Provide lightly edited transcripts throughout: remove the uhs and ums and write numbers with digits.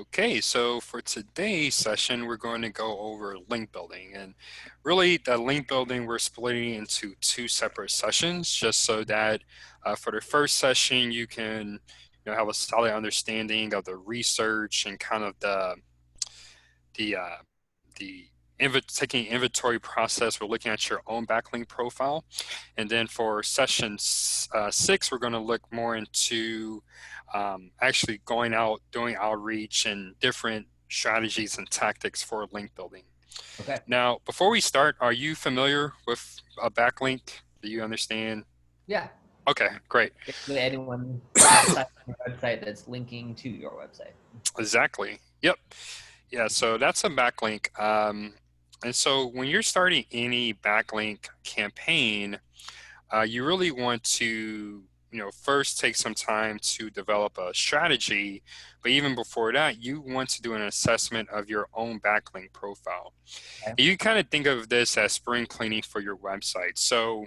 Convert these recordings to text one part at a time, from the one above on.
Okay, so for today's session, we're going to go over link building. And really, the link building, we're splitting into two separate sessions just so that for the first session, you can have a solid understanding of the research and kind of the uh, the taking inventory process. We're looking at your own backlink profile. And then for session 6, we're going to look more into actually going out, doing outreach and different strategies and tactics for link building. Okay. Now, before we start, are you familiar with a backlink? Do you understand? Yeah. Okay, great. Basically, anyone outside your website that's linking to your website. Exactly. Yep. Yeah, so that's a backlink. And so when you're starting any backlink campaign, you really want to, first take some time to develop a strategy. But even before that, you want to do an assessment of your own backlink profile. Okay. You kind of think of this as spring cleaning for your website. So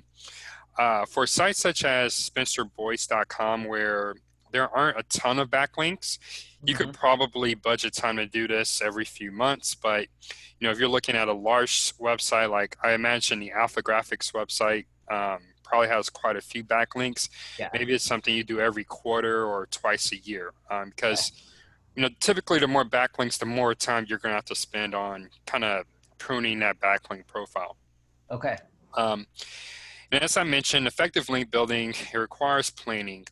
for sites such as spencerboyce.com, where there aren't a ton of backlinks, you could probably budget time to do this every few months. But if you're looking at a large website, like I imagine the Alpha Graphics website probably has quite a few backlinks. Yeah. Maybe it's something you do every quarter or twice a year, because typically the more backlinks, the more time you're going to have to spend on kind of pruning that backlink profile. Okay. And as I mentioned, effective link building, it requires planning.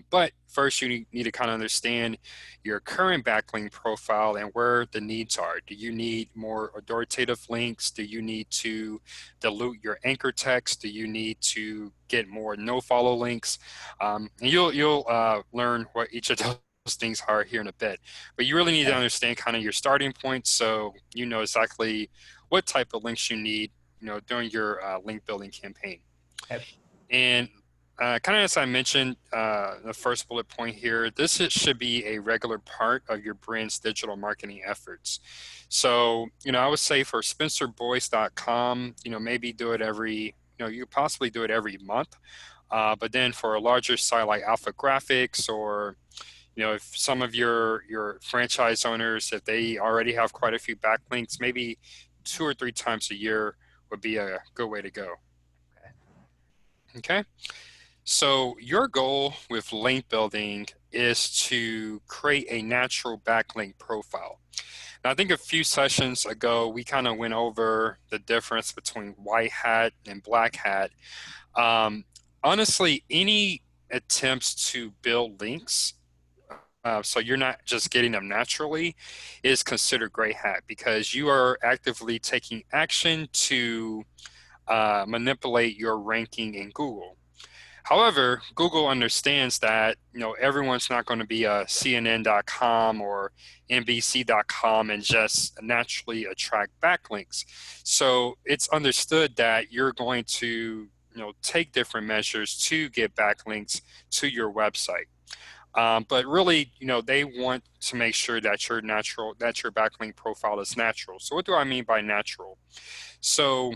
But first, you need to kind of understand your current backlink profile and where the needs are. Do you need more authoritative links? Do you need to dilute your anchor text? Do you need to get more NoFollow links? And you'll learn what each of those things are here in a bit. But you really need to understand kind of your starting point so you know exactly what type of links you need during your link building campaign. Okay. And kind of as I mentioned, the first bullet point here, should be a regular part of your brand's digital marketing efforts. So, I would say for spencerboyce.com, maybe do it every, you could possibly do it every month. But then for a larger site like Alpha Graphics, or if some of your franchise owners, if they already have quite a few backlinks, maybe 2 or 3 times a year would be a good way to go. Okay, so your goal with link building is to create a natural backlink profile. Now, I think a few sessions ago, we kind of went over the difference between white hat and black hat. Honestly, any attempts to build links so you're not just getting them naturally is considered gray hat, because you are actively taking action to manipulate your ranking in Google. However, Google understands that everyone's not going to be a CNN.com or NBC.com and just naturally attract backlinks. So it's understood that you're going to take different measures to get backlinks to your website. But really, they want to make sure that your backlink profile is natural. So what do I mean by natural? So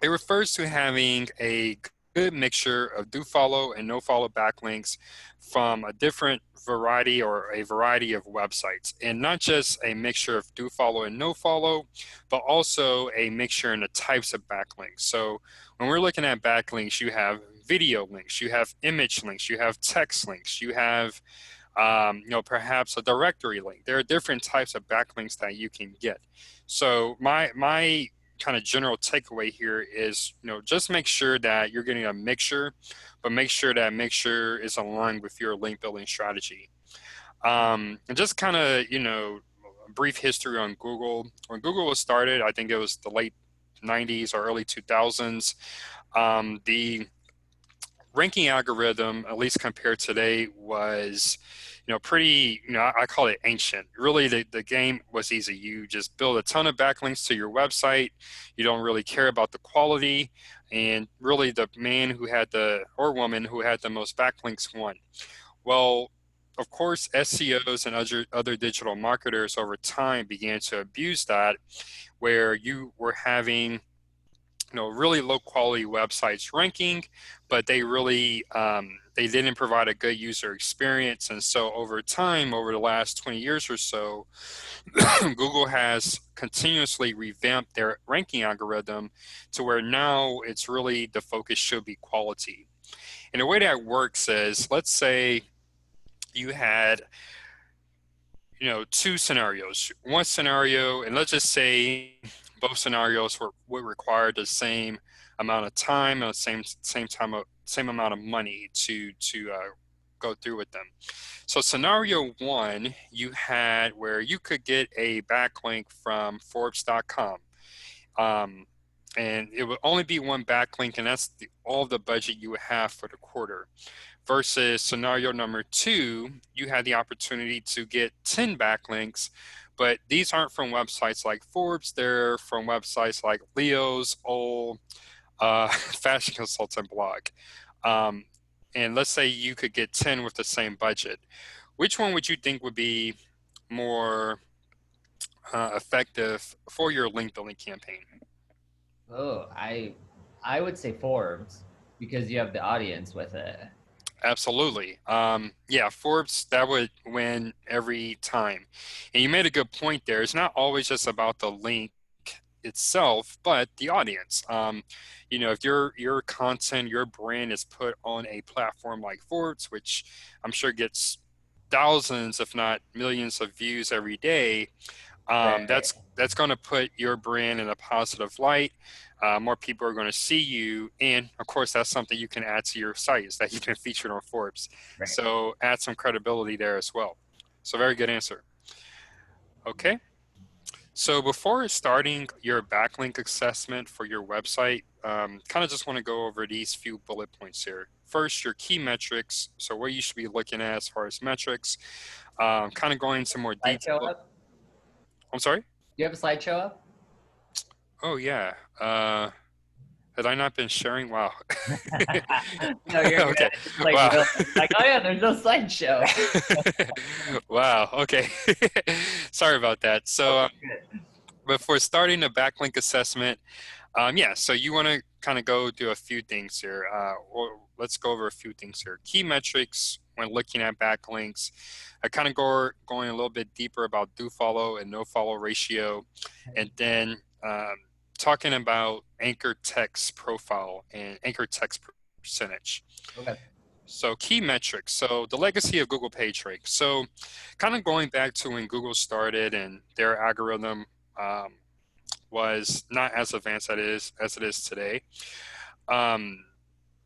it refers to having a good mixture of DoFollow and NoFollow backlinks from a different variety or a variety of websites, and not just a mixture of DoFollow and NoFollow, but also a mixture in the types of backlinks. So when we're looking at backlinks, you have video links, you have image links, you have text links, you have perhaps a directory link. There are different types of backlinks that you can get. So my kind of general takeaway here is, just make sure that you're getting a mixture, but make sure that mixture is aligned with your link building strategy. And just kind of, a brief history on Google. When Google was started, I think it was the late 90s or early 2000s. The ranking algorithm, at least compared to today, was pretty, I call it ancient. Really, the game was easy. You just build a ton of backlinks to your website. You don't really care about the quality. And really, the man who had or woman who had the most backlinks won. Well, of course, SEOs and other digital marketers over time began to abuse that, where you were having really low quality websites ranking, but they really they didn't provide a good user experience. And so over time, over the last 20 years or so, Google has continuously revamped their ranking algorithm to where now it's really the focus should be quality. And the way that works is, let's say you had, two scenarios. One scenario, and let's just say both scenarios would require the same amount of time and the same amount of money to go through with them. So scenario one, you had where you could get a backlink from Forbes.com. And it would only be one backlink, and that's all the budget you would have for the quarter. Versus scenario number two, you had the opportunity to get 10 backlinks, but these aren't from websites like Forbes. They're from websites like Leo's old fashion consultant blog. And let's say you could get 10 with the same budget. Which one would you think would be more effective for your link building campaign? Oh, I would say Forbes because you have the audience with it. Absolutely. Yeah, Forbes, that would win every time. And you made a good point there. It's not always just about the link itself, but the audience. If your content, your brand is put on a platform like Forbes, which I'm sure gets thousands, if not millions of views every day, Right. that's going to put your brand in a positive light. More people are going to see you, and of course, that's something you can add to your site, is that you've been featured on Forbes. Right. So add some credibility there as well. So very good answer. Okay. So before starting your backlink assessment for your website, kind of just want to go over these few bullet points here. First, your key metrics. So what you should be looking at as far as metrics. Kind of going into more Slideshow detail. up? I'm sorry? Do you have a slideshow up? Oh, yeah. Had I not been sharing? Wow. No, you're good. Okay. It's like, Wow. like, oh yeah, there's no slideshow. Wow. Okay. Sorry about that. So before starting the backlink assessment, so you want to kind of go do a few things here. Let's go over a few things here. Key metrics when looking at backlinks. I kind of going a little bit deeper about DoFollow and NoFollow ratio, and then talking about anchor text profile and anchor text percentage. Okay. So key metrics. So the legacy of Google PageRank. So kind of going back to when Google started and their algorithm was not as advanced as it is today.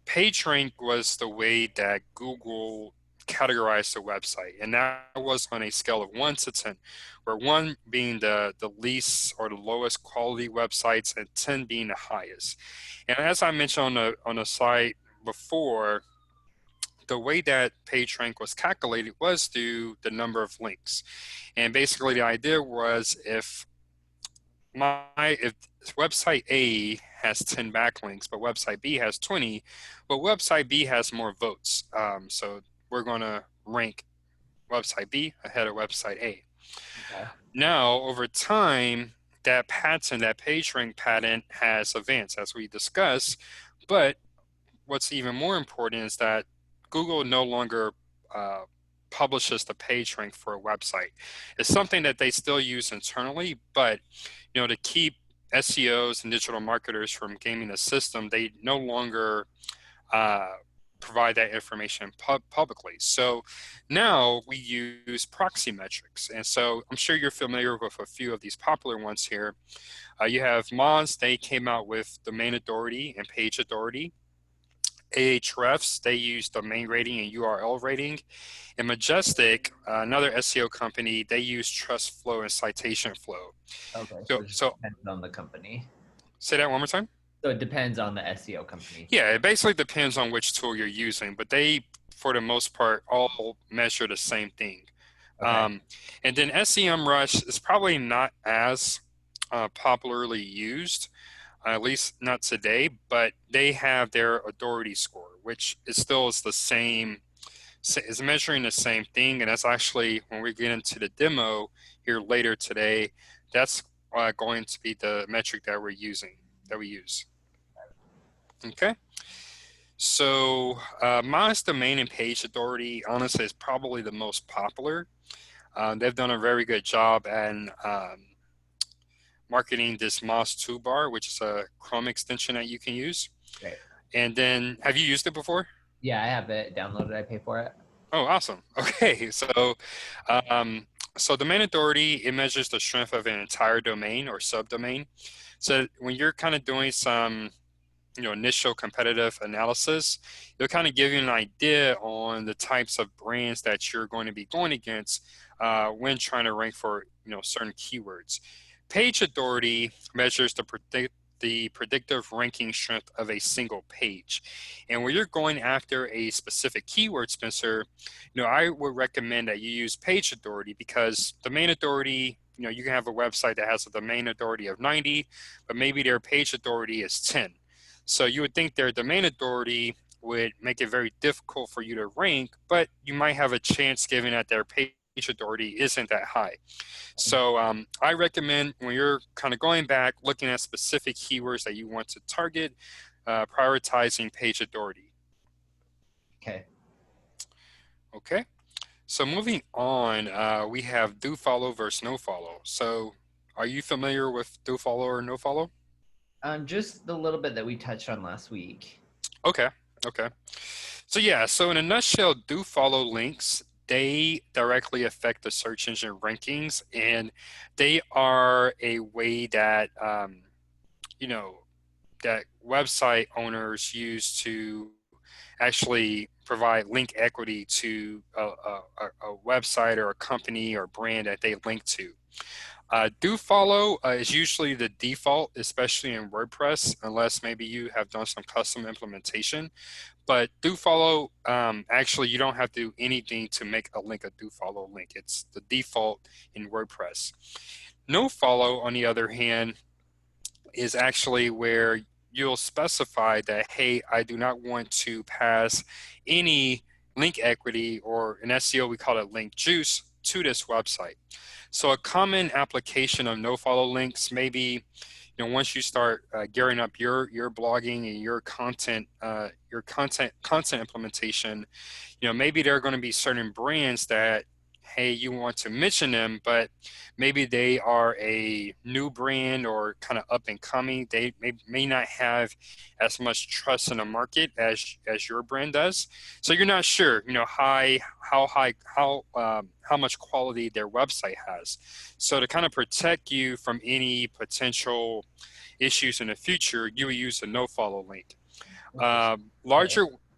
PageRank was the way that Google categorized the website, and that was on a scale of 1 to 10, where 1 being the least or the lowest quality websites and 10 being the highest. And as I mentioned on the slide before, the way that PageRank was calculated was through the number of links. And basically the idea was if website A has 10 backlinks, but website B has 20, but website B has more votes. So we're going to rank website B ahead of website A. Okay. Now, over time, that PageRank pattern has advanced, as we discussed. But what's even more important is that Google no longer publishes the PageRank for a website. It's something that they still use internally, but to keep SEOs and digital marketers from gaming the system, they no longer provide that information publicly. So now we use proxy metrics. And so I'm sure you're familiar with a few of these popular ones here. You have Moz, they came out with domain authority and page authority. Ahrefs, they use domain rating and URL rating. And Majestic, another SEO company, they use trust flow and citation flow. Okay. So it depends on the company. Say that one more time. So it depends on the SEO company. Yeah, it basically depends on which tool you're using, but they, for the most part, all measure the same thing. Okay. And then SEMrush is probably not as popularly used, at least not today, but they have their authority score, which is still the same, is measuring the same thing. And that's actually, when we get into the demo here later today, that's going to be the metric that we use. Okay. So, Modest Domain and Page Authority, honestly, is probably the most popular. They've done a very good job at marketing this Moz toolbar, which is a Chrome extension that you can use. Right. And then, have you used it before? Yeah, I have it downloaded. I pay for it. Oh, awesome. Okay, um, so domain authority, it measures the strength of an entire domain or subdomain. So when you're kind of doing some initial competitive analysis, it'll kind of give you an idea on the types of brands that you're going to be going against when trying to rank for certain keywords. Page authority measures the predictive ranking strength of a single page. And when you're going after a specific keyword, Spencer, I would recommend that you use page authority because domain authority, you can have a website that has a domain authority of 90, but maybe their page authority is 10. So you would think their domain authority would make it very difficult for you to rank, but you might have a chance given that their page authority isn't that high. So I recommend when you're kind of going back, looking at specific keywords that you want to target, prioritizing page authority. Okay. Okay. So moving on, we have DoFollow versus NoFollow. So are you familiar with DoFollow or NoFollow? Just the little bit that we touched on last week. Okay. Okay. So yeah, so in a nutshell, DoFollow links, they directly affect the search engine rankings, and they are a way that you know that website owners use to actually provide link equity to a website or a company or brand that they link to. DoFollow is usually the default, especially in WordPress, unless maybe you have done some custom implementation. But DoFollow, actually, you don't have to do anything to make a link a DoFollow link. It's the default in WordPress. NoFollow, on the other hand, is actually where you'll specify that, hey, I do not want to pass any link equity, or in SEO, we call it link juice, to this website. So a common application of NoFollow links, maybe once you start gearing up your blogging and your content implementation, maybe there are going to be certain brands that, hey, you want to mention them, but maybe they are a new brand or kind of up and coming. They may not have as much trust in the market as your brand does. So you're not sure, how much quality their website has. So to kind of protect you from any potential issues in the future, you would use a NoFollow link. Interesting. Okay.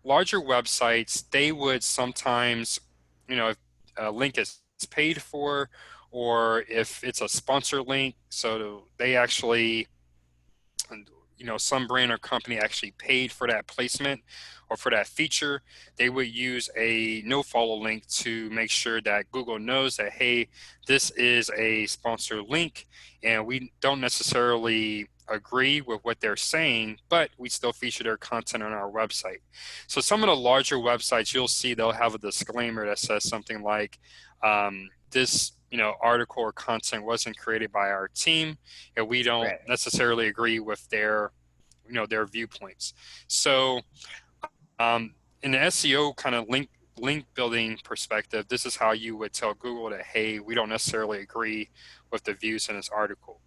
Larger websites, they would sometimes, if a link is paid for, or if it's a sponsor link, so they actually, some brand or company actually paid for that placement or for that feature, they would use a NoFollow link to make sure that Google knows that, hey, this is a sponsored link and we don't necessarily agree with what they're saying, but we still feature their content on our website. So some of the larger websites, you'll see they'll have a disclaimer that says something like, this article or content wasn't created by our team, and we don't Right. necessarily agree with their viewpoints. So in the SEO kind of link building perspective, this is how you would tell Google that, hey, we don't necessarily agree with the views in this article.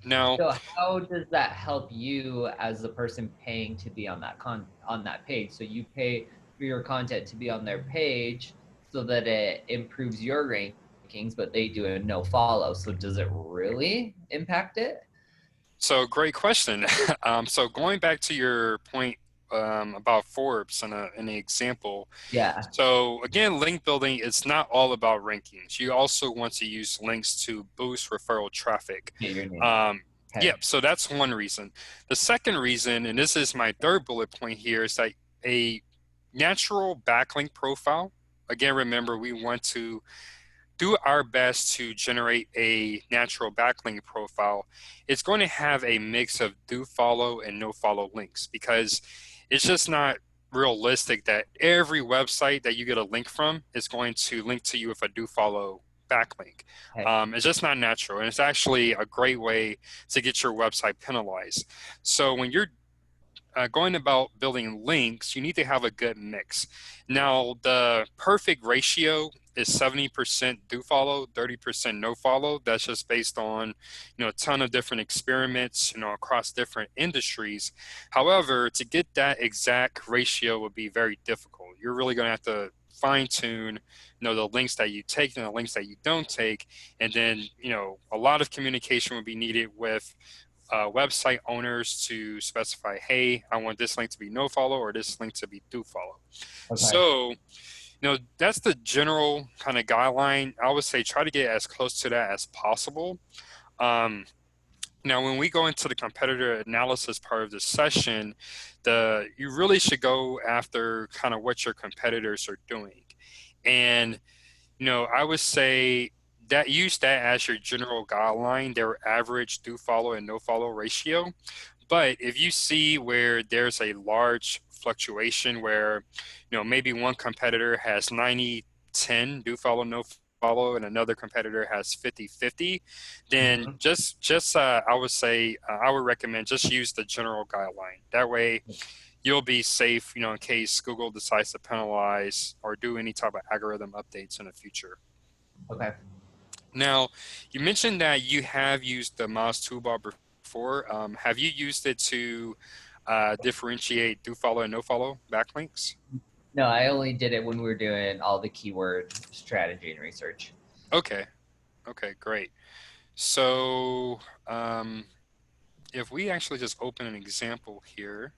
Now, So how does that help you as the person paying to be on that page? So you pay for your content to be on their page so that it improves your rankings, but they do a no follow. So does it really impact it? so great question. So going back to your point about Forbes and an example. Yeah. So again, link building is not all about rankings. You also want to use links to boost referral traffic. Get your name up. Um, Okay. yep, so that's one reason. The second reason, and this is my third bullet point here, is that a natural backlink profile. Again, remember, we want to do our best to generate a natural backlink profile. It's going to have a mix of do follow and no follow links, because it's just not realistic that every website that you get a link from is going to link to you with a do follow backlink. Okay. It's just not natural, and it's actually a great way to get your website penalized. So when you're going about building links, you need to have a good mix. Now, the perfect ratio is 70% do follow, 30% no follow. That's just based on, a ton of different experiments, across different industries. However, to get that exact ratio would be very difficult. You're really going to have to fine tune, the links that you take and the links that you don't take. And then, a lot of communication would be needed with website owners to specify, hey, I want this link to be no follow or this link to be do follow. Okay. So, that's the general kind of guideline. I would say try to get as close to that as possible. Um, Now, when we go into the competitor analysis part of the session, you really should go after kind of what your competitors are doing. And I would say that use that as your general guideline, their average do follow and no follow ratio. But if you see where there's a large fluctuation where, maybe one competitor has 90-10 do follow, no follow, and another competitor has 50-50, then Mhm. just I would say I would recommend just use the general guideline. That way you'll be safe, in case Google decides to penalize or do any type of algorithm updates in the future. Okay. Now, you mentioned that you have used the mouse toolbar before. Have you used it to differentiate do follow and no follow backlinks? No, I only did it when we were doing all the keyword strategy and research. Okay, okay, great. So if we actually just open an example here,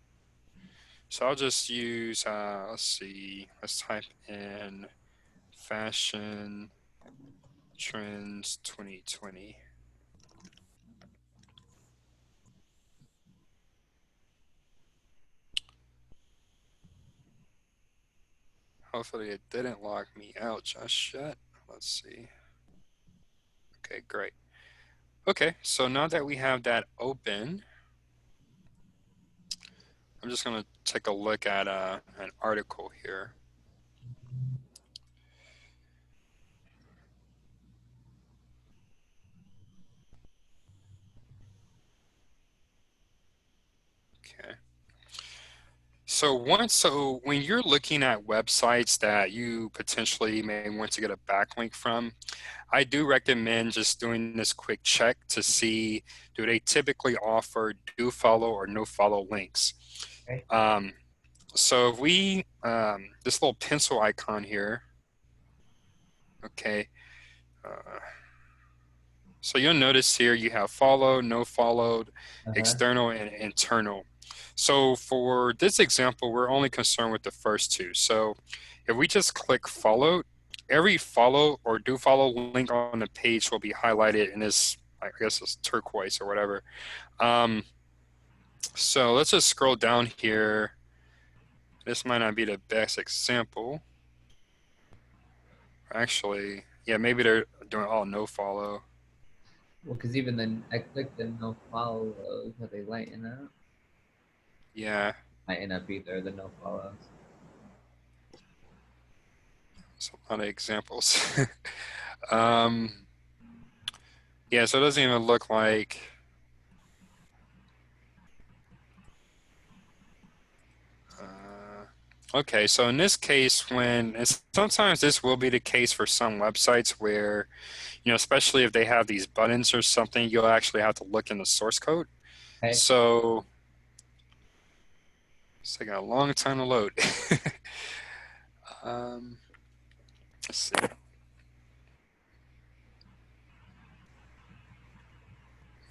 so I'll just use, let's see, let's type in fashion trends 2020. Hopefully it didn't lock me out just yet. Let's see. Okay, great. Okay, so now that we have that open, I'm just going to take a look at an article here. Okay. So when you're looking at websites that you potentially may want to get a backlink from, I do recommend just doing this quick check to see, do they typically offer do follow or no follow links? Okay. Um, so if we, this little pencil icon here, okay, uh, so you'll notice here you have follow, no followed, Uh-huh. external, and internal. So for this example, we're only concerned with the first two. So if we just click follow, every follow or do follow link on the page will be highlighted in this, I guess it's turquoise or whatever. Um, so let's just scroll down here. This might not be the best example. Actually, yeah, maybe they're doing all no follow. Well, because even then, I clicked the no follow, but they lighten up. Yeah, Lighten up either the no follows. it's a lot of examples. um, yeah, so it doesn't even look like. Okay, so in this case, and sometimes this will be the case for some websites where, especially if they have these buttons or something, you'll actually have to look in the source code. Okay. So it's taking a long time to load. um, let's see.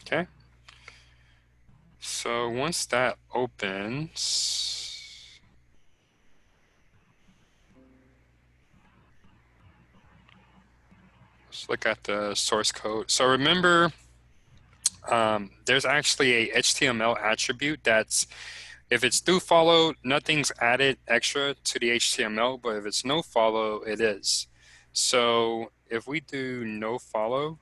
Okay. So once that opens, let's look at the source code. So remember, there's actually a HTML attribute that's, if it's do follow, nothing's added extra to the HTML, but if it's no follow, it is. So if we do no follow,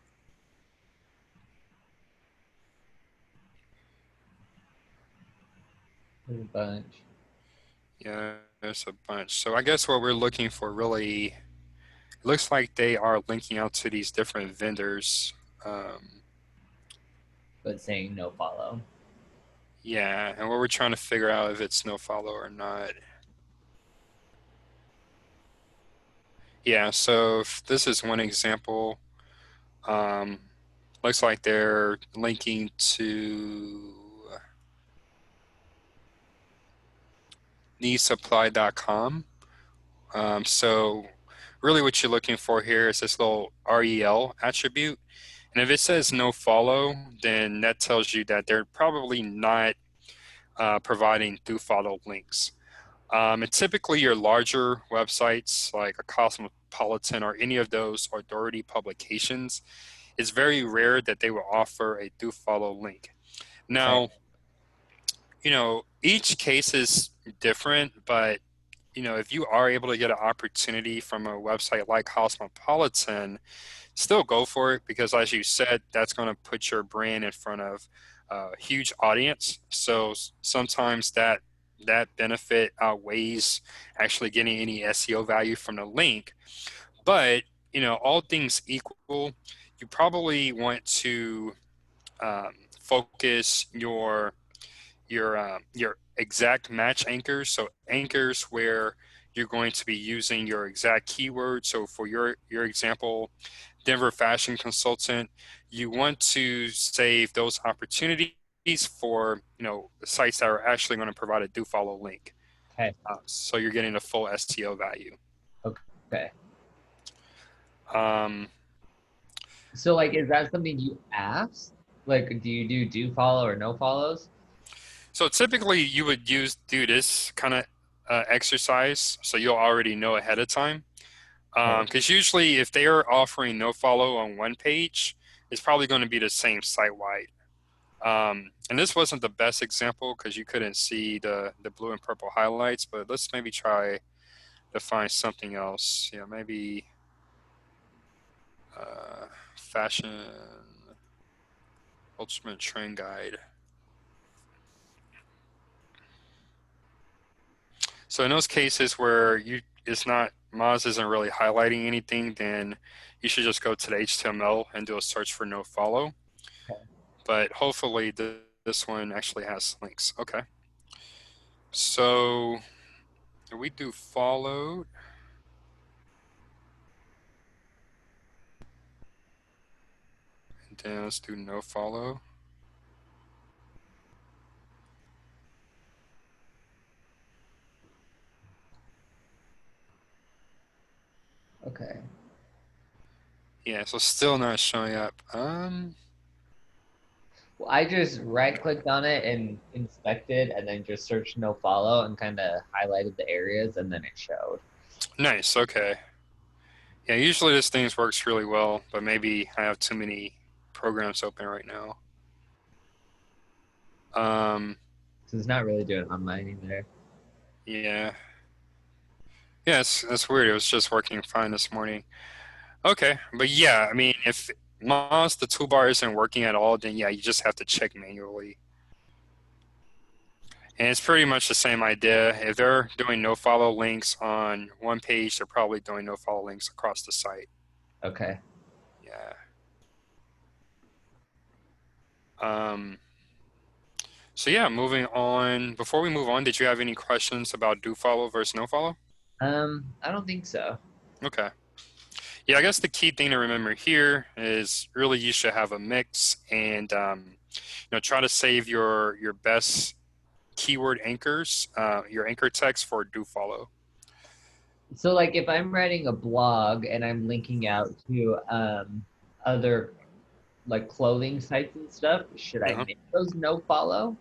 There's a bunch. yeah, there's a bunch. So I guess what we're looking for really, it looks like they are linking out to these different vendors. But saying no follow. Yeah, and what we're trying to figure out if it's NoFollow or not. Yeah, so if this is one example. Um, Looks like they're linking to needsupply.com. So really what you're looking for here is this little REL attribute. And if it says no follow, then that tells you that they're probably not providing DoFollow links. And typically your larger websites like a Cosmopolitan or any of those authority publications, it's very rare that they will offer a DoFollow link. Okay. Now, each case is different, but if you are able to get an opportunity from a website like Cosmopolitan, still go for it because, as you said, that's going to put your brand in front of a huge audience. So sometimes that benefit outweighs actually getting any SEO value from the link. But all things equal, you probably want to focus your exact match anchors. So anchors where you're going to be using your exact keyword. So for your example, Denver fashion consultant, you want to save those opportunities for the sites that are actually going to provide a do follow link. Okay. So you're getting a full SEO value. Okay. Um, So like, is that something you ask? Like, do you do follow or no follows? so typically you would do this kind of exercise, so you'll already know ahead of time. Okay. Because usually if they are offering no follow on one page, it's probably going to be the same site wide. And this wasn't the best example because you couldn't see the blue and purple highlights, but let's maybe try to find something else. Yeah, maybe fashion ultimate trend guide. So in those cases where it's not Moz isn't really highlighting anything, then you should just go to the HTML and do a search for no follow. Okay. But hopefully this one actually has links. Okay. So we do follow. And then let's do no follow. Okay. Yeah, so still not showing up. Well, I just right clicked on it and inspected and then just searched no follow and kind of highlighted the areas and then it showed. Nice. Okay. Yeah, usually this thing works really well, but maybe I have too many programs open right now. Um, So it's not really doing on mine either. yeah. Yeah, that's weird. It was just working fine this morning. Okay, but yeah, I mean, if Moz the toolbar isn't working at all, then yeah, you just have to check manually. And it's pretty much the same idea. If they're doing no follow links on one page, they're probably doing no follow links across the site. Okay. Yeah. Um, so yeah, moving on. Before we move on, did you have any questions about do follow versus no follow? I don't think so. Okay. Yeah, I guess the key thing to remember here is really you should have a mix and try to save your best keyword anchors, your anchor text for do follow. So like if I'm writing a blog and I'm linking out to other like clothing sites and stuff, should I Uh-huh. make those no follow?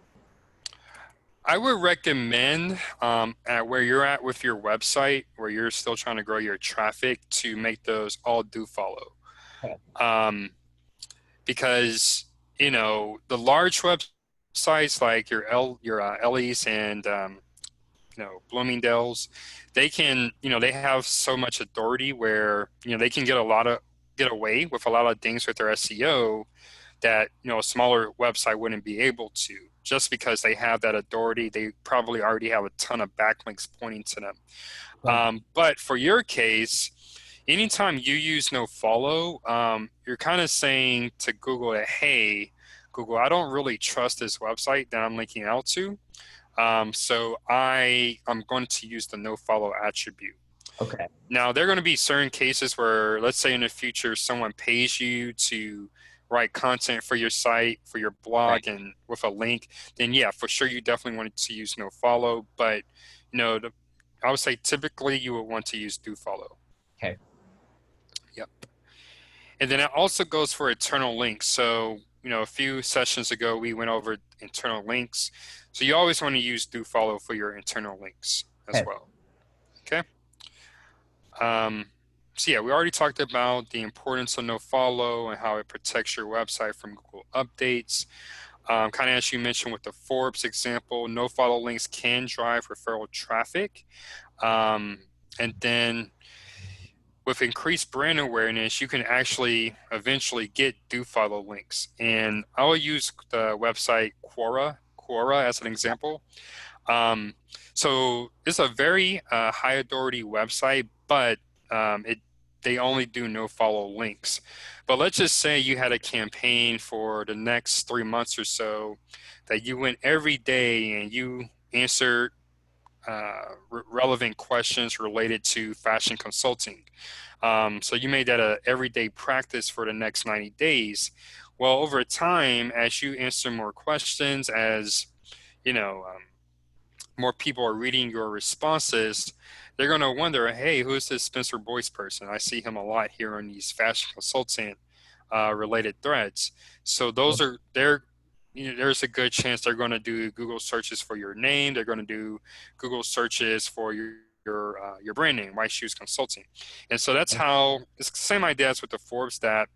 I would recommend at where you're at with your website, where you're still trying to grow your traffic, to make those all do follow. Okay. Um, because the large websites like your Ellie's and Bloomingdale's, they can they have so much authority where they can get away with a lot of things with their SEO that a smaller website wouldn't be able to, just because they have that authority. They probably already have a ton of backlinks pointing to them. Okay. But for your case, anytime you use no follow, you're kind of saying to Google that, hey, Google, I don't really trust this website that I'm linking out to. So I'm going to use the NoFollow attribute. Okay. Now, there are going to be certain cases where, let's say in the future, someone pays you to write content for your site, for your Right. blog, and with a link, then yeah, for sure, you definitely want to use NoFollow. But, I would say typically you would want to use DoFollow. Okay. Yep. And then it also goes for internal links. So, a few sessions ago, we went over internal links. So you always want to use DoFollow for your internal links as Okay. well. Okay. So yeah, we already talked about the importance of NoFollow and how it protects your website from Google updates. Kind of as you mentioned with the Forbes example, NoFollow links can drive referral traffic. And then with increased brand awareness, you can actually eventually get DoFollow links. And I will use the website Quora as an example. Um, so it's a very high authority website, but they only do NoFollow links. But let's just say you had a campaign for the next 3 months or so that you went every day and you answered relevant questions related to fashion consulting. So you made that a everyday practice for the next 90 days. Well, over time, as you answer more questions, as you know, more people are reading your responses, they're going to wonder, hey, who's this Spencer Boyce person? I see him a lot here on these fashion consultant related threads. So there's a good chance they're going to do Google searches for your name. They're going to do Google searches for your brand name, White Shoes Consulting. And so that's how it's the same idea as with the Forbes that,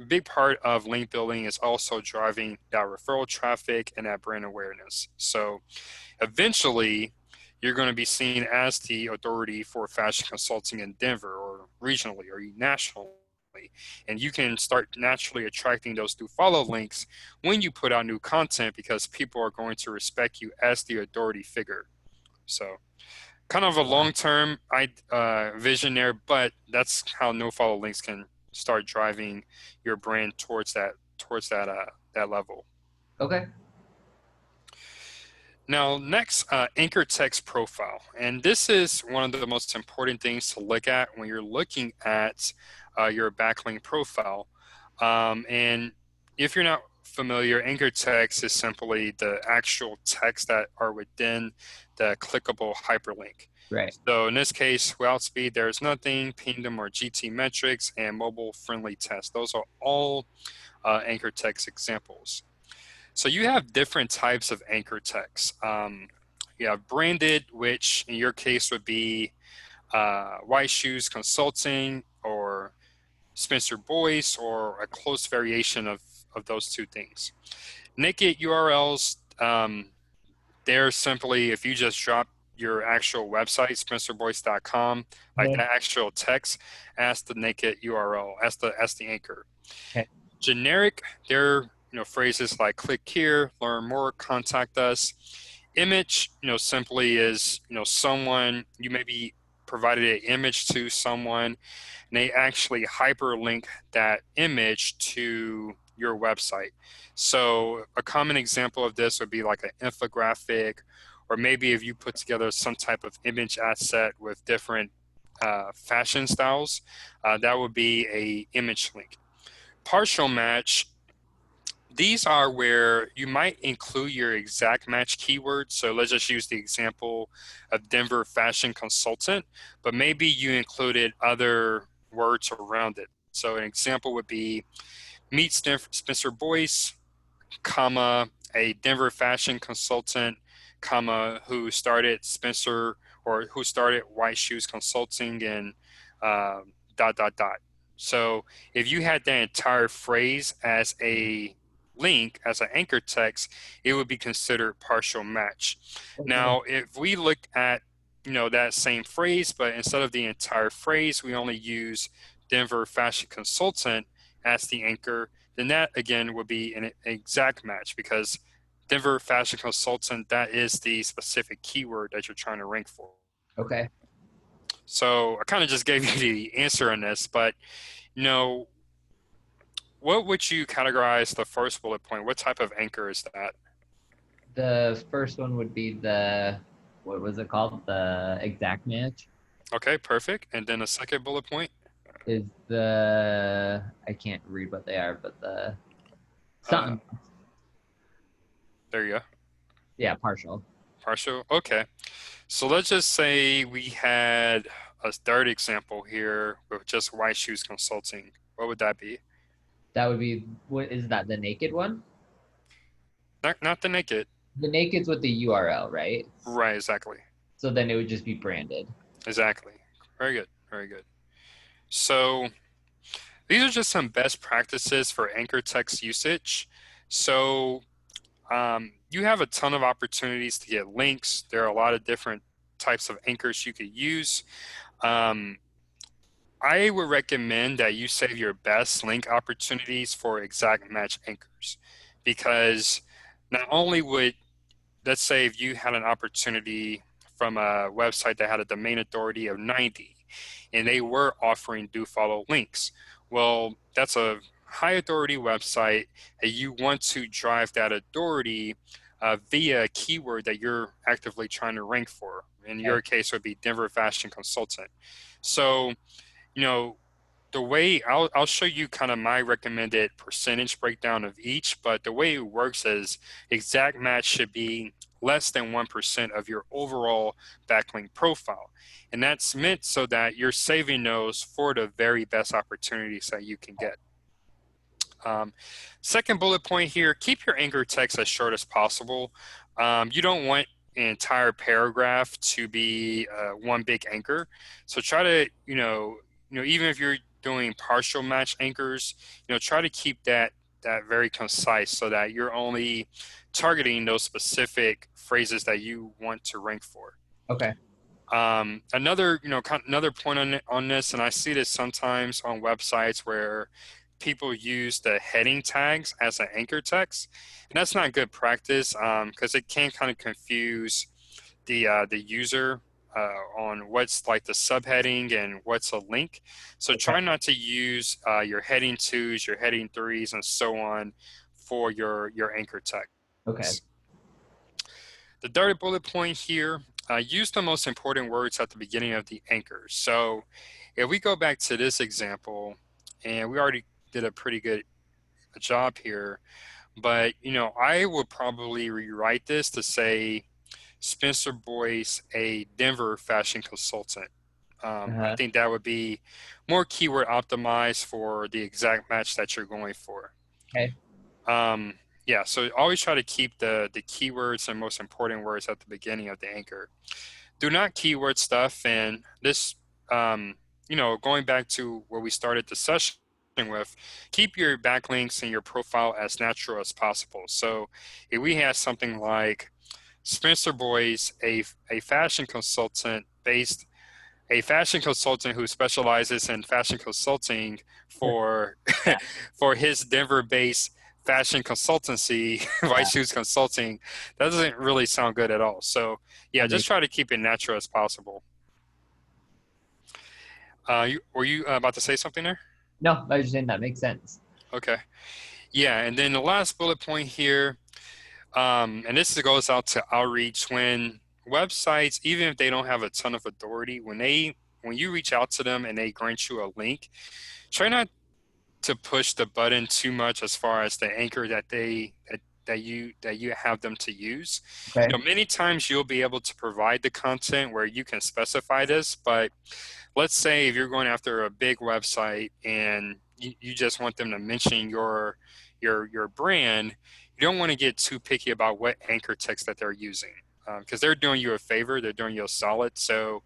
a big part of link building is also driving that referral traffic and that brand awareness. So eventually, you're going to be seen as the authority for fashion consulting in Denver or regionally or nationally. And you can start naturally attracting those DoFollow links when you put out new content because people are going to respect you as the authority figure. So kind of a long-term vision there, but that's how NoFollow links can start driving your brand towards that level. Okay. Now, next, anchor text profile. And this is one of the most important things to look at when you're looking at your backlink profile. And if you're not familiar, anchor text is simply the actual text that are within the clickable hyperlink. Right. So in this case, without speed, there's nothing, pingdom or GT metrics, and mobile friendly tests. Those are all anchor text examples. So you have different types of anchor text. You have branded, which in your case would be White Shoes Consulting or Spencer Boyce or a close variation of those two things. Naked URLs, they're simply, if you just drop your actual website, spencerboyce.com, like that actual text as the naked URL, as the anchor. Okay. Generic, they're phrases like click here, learn more, contact us. Image, simply is someone, you maybe provided an image to someone and they actually hyperlink that image to your website. So a common example of this would be like an infographic, or maybe if you put together some type of image asset with different fashion styles, that would be a image link. Partial match, these are where you might include your exact match keyword. So let's just use the example of Denver fashion consultant, but maybe you included other words around it. So an example would be meet Spencer Boyce, comma, a Denver fashion consultant, comma, who started Spencer or who started White Shoes Consulting and dot, dot, dot. So if you had that entire phrase as a link, as an anchor text, it would be considered partial match. Okay. Now, if we look at that same phrase, but instead of the entire phrase, we only use Denver fashion consultant as the anchor, then that again would be an exact match because Denver fashion consultant, that is the specific keyword that you're trying to rank for. Okay. So I kind of just gave you the answer on this, but what would you categorize the first bullet point? What type of anchor is that? The first one would be the, what was it called? The exact match Okay, perfect. And then the second bullet point? is the, I can't read what they are, but the Uh, something, there you go. yeah, partial. Partial. Okay. So let's just say we had a third example here with just White Shoes Consulting. What would that be? That would be, what is that, the naked one? Not the naked. The naked's with the URL, right? Right, exactly. So then it would just be branded. Exactly. Very good. Very good. So these are just some best practices for anchor text usage. So you have a ton of opportunities to get links. There are a lot of different types of anchors you could use. Um, I would recommend that you save your best link opportunities for exact match anchors because not only would, let's say if you had an opportunity from a website that had a domain authority of 90 and they were offering DoFollow links. Well, that's a high authority website and you want to drive that authority via a keyword that you're actively trying to rank for. In Okay. your case, would be Denver Fashion Consultant. So, you know, the way I'll show you kind of my recommended percentage breakdown of each, but the way it works is exact match should be less than 1% of your overall backlink profile. And that's meant so that you're saving those for the very best opportunities that you can get. Second bullet point here, keep your anchor text as short as possible. You don't want an entire paragraph to be one big anchor. So try to, even if you're doing partial match anchors, try to keep that very concise so that you're only targeting those specific phrases that you want to rank for. Okay. Another, another point on this, and I see this sometimes on websites where people use the heading tags as an anchor text, and that's not good practice because it can kind of confuse the user on what's like the subheading and what's a link. So Okay. try not to use your heading twos, your heading threes, and so on for your anchor text. Okay. The third bullet point here, use the most important words at the beginning of the anchor. So if we go back to this example, and we already did a pretty good job here, but I would probably rewrite this to say Spencer Boyce, a Denver fashion consultant. I Uh-huh. think that would be more keyword optimized for the exact match that you're going for. Okay. Um, yeah, so always try to keep the keywords and most important words at the beginning of the anchor. Do not keyword stuff. And this, going back to where we started the session with, keep your backlinks and your profile as natural as possible. So if we have something like Spencer Boyce, a fashion consultant based a fashion consultant who specializes in fashion consulting for Yeah. for his Denver-based fashion consultancy, White Yeah. Shoes Consulting. That doesn't really sound good at all. So yeah, That just makes, try to keep it natural as possible. Were you about to say something there? no, I was just saying that makes sense. Okay. Yeah, and then the last bullet point here, and this goes out to outreach when websites, even if they don't have a ton of authority, when you reach out to them and they grant you a link, try not to push the button too much as far as the anchor that you have them to use. Okay. Many times you'll be able to provide the content where you can specify this, but let's say if you're going after a big website and you just want them to mention your brand, you don't want to get too picky about what anchor text that they're using because they're doing you a favor, they're doing you a solid. So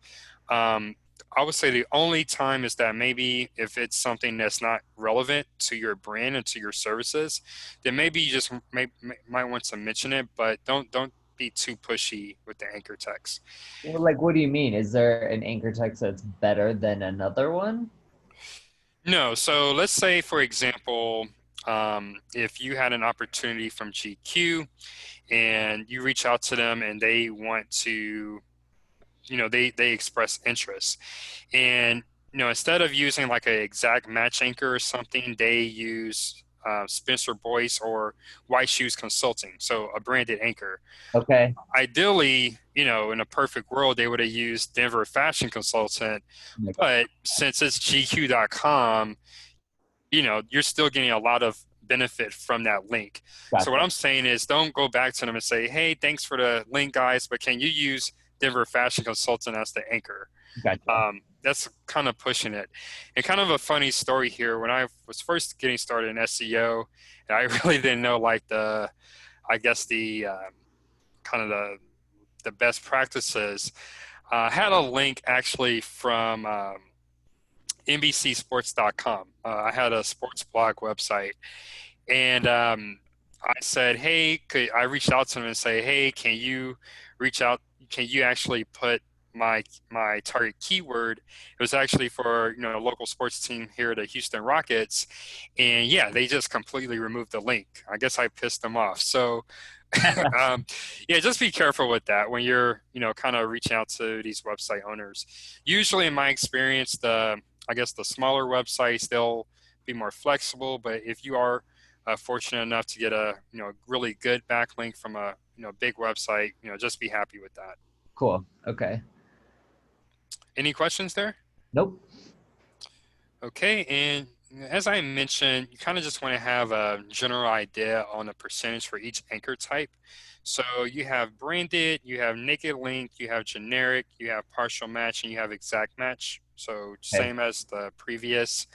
um, I would say the only time is that maybe if it's something that's not relevant to your brand and to your services, then maybe you just might want to mention it, but don't be too pushy with the anchor text. Well, like, what do you mean? Is there an anchor text that's better than another one? No, so let's say, for example, if you had an opportunity from GQ and you reach out to them and they want to, they express interest. And, instead of using like an exact match anchor or something, they use Spencer Boyce or White Shoes Consulting, so a branded anchor. Okay. Ideally, in a perfect world, they would have used Denver Fashion Consultant, but since it's GQ.com, you're still getting a lot of benefit from that link. So what Gotcha. I'm saying is don't go back to them and say, hey, thanks for the link, guys, but can you use Denver Fashion Consultant as the anchor? Gotcha. That's kind of pushing it. And kind of a funny story here, when I was first getting started in SEO, I really didn't know like I guess kind of the best practices. I had a link actually from NBCSports.com. I had a sports blog website, and I said, "Hey, I reached out to them and say, hey, can you reach out? Can you actually put my target keyword? It was actually for a local sports team here, the Houston Rockets, and yeah, they just completely removed the link. I guess I pissed them off. So um, yeah, just be careful with that when you're, kind of reaching out to these website owners. Usually, in my experience, I guess the smaller websites, they'll be more flexible. But if you are fortunate enough to get a, really good backlink from a, big website, just be happy with that. Cool. Okay. Any questions there? Nope. Okay, and as I mentioned, you kind of just want to have a general idea on the percentage for each anchor type. So you have branded, you have naked link, you have generic, you have partial match, and you have exact match. So Okay. same as the previous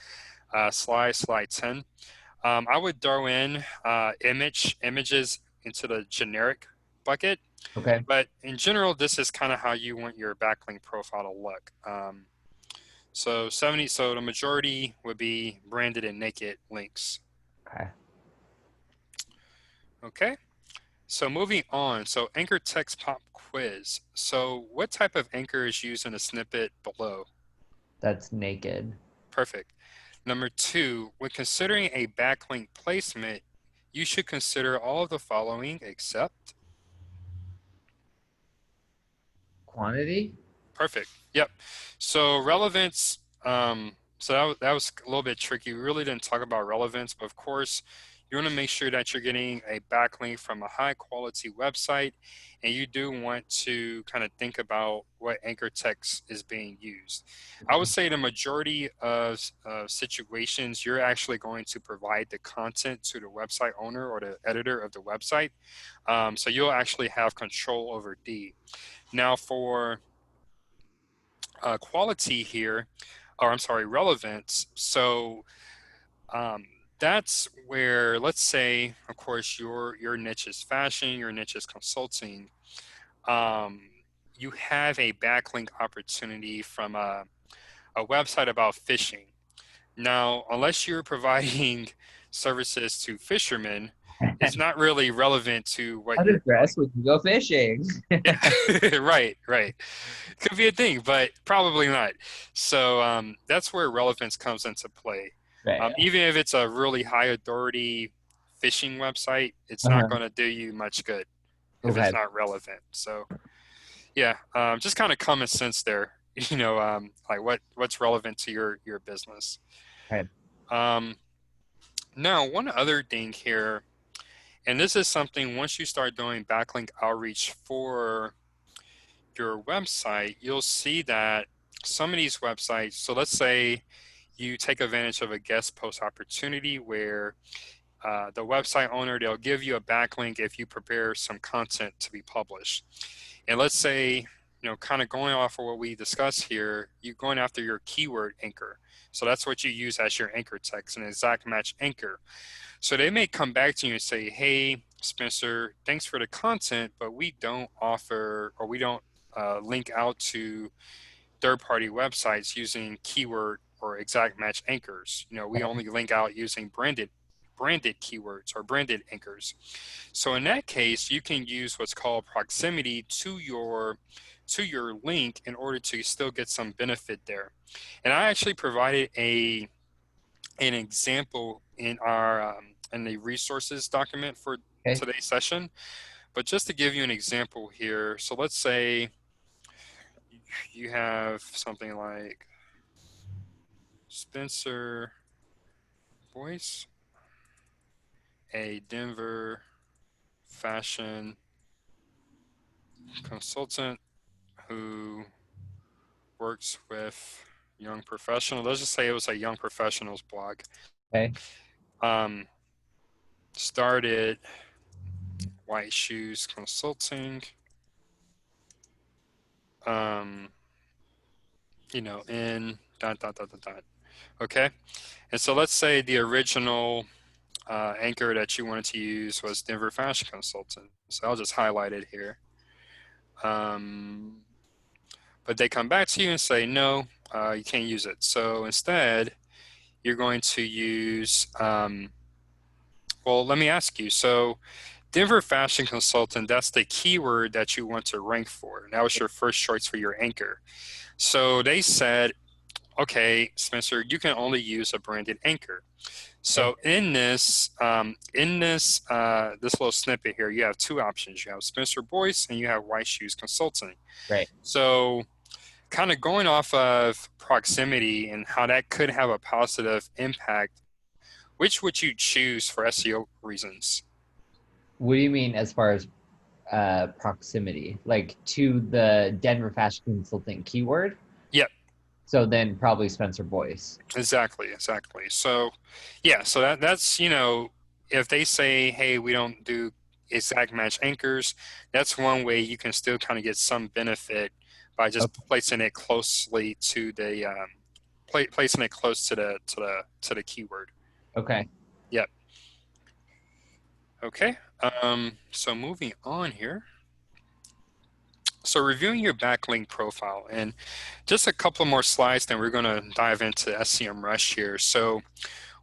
slide 10. I would throw in images into the generic bucket, Okay. but in general, this is kind of how you want your backlink profile to look. So the majority would be branded and naked links. Okay. Okay. So moving on. So anchor text pop quiz. So what type of anchor is used in the snippet below? That's naked. Perfect. Number two, when considering a backlink placement, you should consider all of the following except. Quantity? Perfect. Yep. So relevance, so that was a little bit tricky. We really didn't talk about relevance, but of course, you want to make sure that you're getting a backlink from a high quality website, and you do want to kind of think about what anchor text is being used. I would say the majority of situations, you're actually going to provide the content to the website owner or the editor of the website. So you'll actually have control over D. Now for quality here, or I'm sorry, relevance. So um, that's where, let's say, of course, your niche is fashion, your niche is consulting. Um, you have a backlink opportunity from a website about fishing. Now, unless you're providing services to fishermen, it's not really relevant to what How to you're doing. dress when you go fishing. Yeah, right, right. Could be a thing, but probably not. So that's where relevance comes into play. Right. Even if it's a really high authority phishing website, it's not Uh-huh. going to do you much good if it's Okay. not relevant. So yeah, just kind of common sense there. Like what's relevant to your business. Okay. Um, Now, one other thing here, and this is something once you start doing backlink outreach for your website, you'll see that some of these websites, so let's say you take advantage of a guest post opportunity where the website owner, they'll give you a backlink if you prepare some content to be published. And let's say, kind of going off of what we discussed here, you're going after your keyword anchor. So that's what you use as your anchor text, an exact match anchor. So they may come back to you and say, hey, Spencer, thanks for the content, but we don't offer or we don't link out to third-party websites using keyword or exact match anchors. We only link out using branded keywords or branded anchors. So in that case, you can use what's called proximity to your link in order to still get some benefit there. And I actually provided an example in the resources document for Okay. today's session. But just to give you an example here, so let's say you have something like Spencer Voice. a Denver fashion consultant who works with young professionals. Let's just say it was a young professionals blog. Okay. Um, Started White Shoes Consulting. Um, in dot dot dot dot dot. Okay, and so let's say the original anchor that you wanted to use was Denver Fashion Consultant. So I'll just highlight it here. But they come back to you and say, no, you can't use it. So instead, you're going to use, well, let me ask you. So Denver Fashion Consultant, that's the keyword that you want to rank for. And that was your first choice for your anchor. So they said, okay, Spencer, you can only use a branded anchor. Okay. So in this this little snippet here, you have two options. You have Spencer Boyce and you have White Shoes Consulting. Right. So kind of going off of proximity and how that could have a positive impact, which would you choose for SEO reasons? What do you mean as far as proximity? Like to the Denver Fashion Consultant keyword? Yep, So then probably Spencer Boyce. exactly. So yeah, so that's, if they say, hey, we don't do exact match anchors, that's one way you can still kind of get some benefit by just Okay. placing it closely to the placing it close to the keyword. Okay. Yep. Okay. So moving on here. So reviewing your backlink profile, and just a couple more slides, then we're going to dive into SEMrush here. So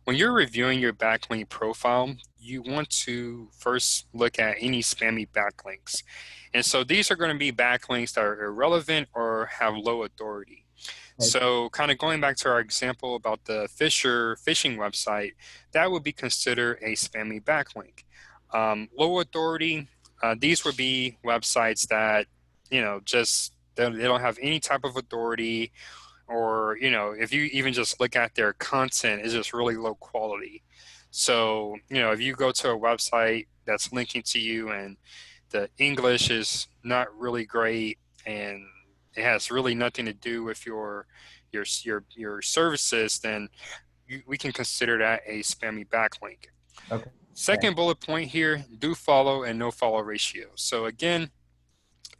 when you're reviewing your backlink profile, you want to first look at any spammy backlinks. And so these are going to be backlinks that are irrelevant or have low authority. Okay. So kind of going back to our example about the Fisher fishing website, that would be considered a spammy backlink. Low authority, these would be websites that, just they don't have any type of authority, or if you even just look at their content, it's just really low quality. So if you go to a website that's linking to you and the English is not really great and it has really nothing to do with your services, then we can consider that a spammy backlink. Okay. Second bullet point here: do follow and no follow ratio. So again,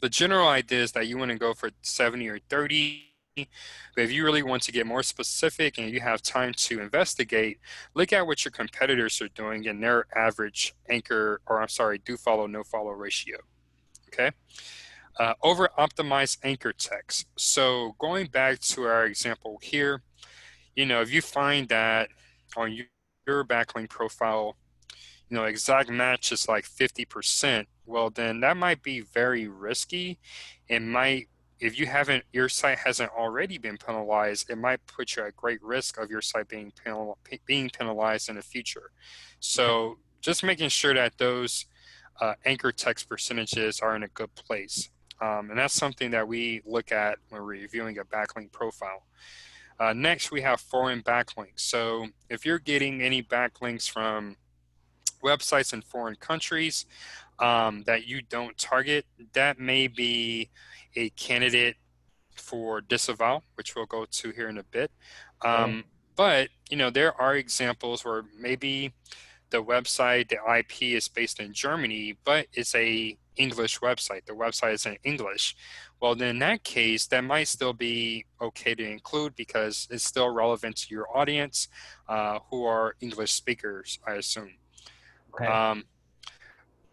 the general idea is that you want to go for 70 or 30. But if you really want to get more specific and you have time to investigate, look at what your competitors are doing in their average anchor, or I'm sorry, do follow, no follow ratio. Okay. Over optimized anchor text. So going back to our example here, if you find that on your backlink profile, exact match is like 50%, well, then that might be very risky. It might, if your site hasn't already been penalized, it might put you at great risk of your site being penalized in the future. Okay. So just making sure that those anchor text percentages are in a good place. And that's something that we look at when we're reviewing a backlink profile. Next, we have foreign backlinks. So if you're getting any backlinks from websites in foreign countries that you don't target, that may be a candidate for disavow, which we'll go to here in a bit. Okay. But there are examples where maybe the website, the IP is based in Germany, but it's a English website. The website is in English. Well, then in that case, that might still be okay to include because it's still relevant to your audience who are English speakers, I assume. Okay. Um,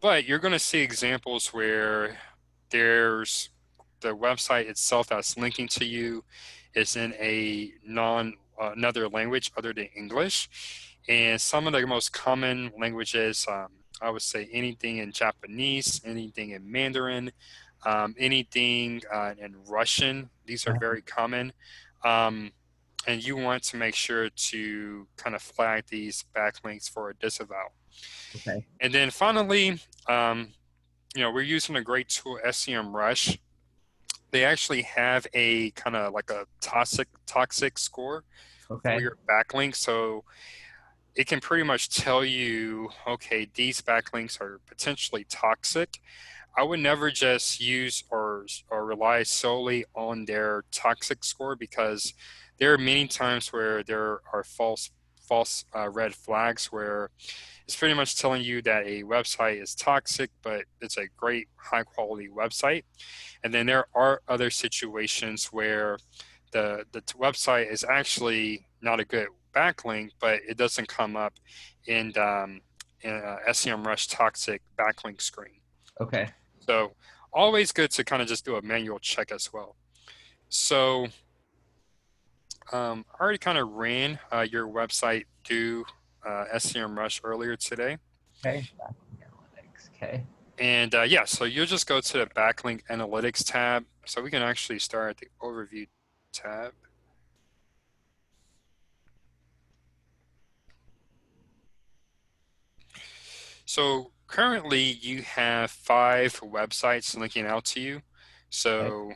but you're going to see examples where there's the website itself that's linking to you is in another language other than English. And some of the most common languages, I would say anything in Japanese, anything in Mandarin, anything in Russian. These are very common. Um, and you want to make sure to kind of flag these backlinks for a disavow. Okay. And then finally, we're using a great tool, SEMrush. They actually have a kind of like a toxic score for Okay. your backlink. So it can pretty much tell you, okay, these backlinks are potentially toxic. I would never just use or rely solely on their toxic score, because there are many times where there are false red flags where it's pretty much telling you that a website is toxic, but it's a great high quality website. And then there are other situations where the website is actually not a good backlink, but it doesn't come up in SEMrush toxic backlink screen. Okay. So always good to kind of just do a manual check as well. So I already kind of ran your website through SEMrush earlier today. Okay. Backlink analytics. Okay. And yeah, so you'll just go to the Backlink Analytics tab. So we can actually start at the Overview tab. So currently you have 5 websites linking out to you. Okay. So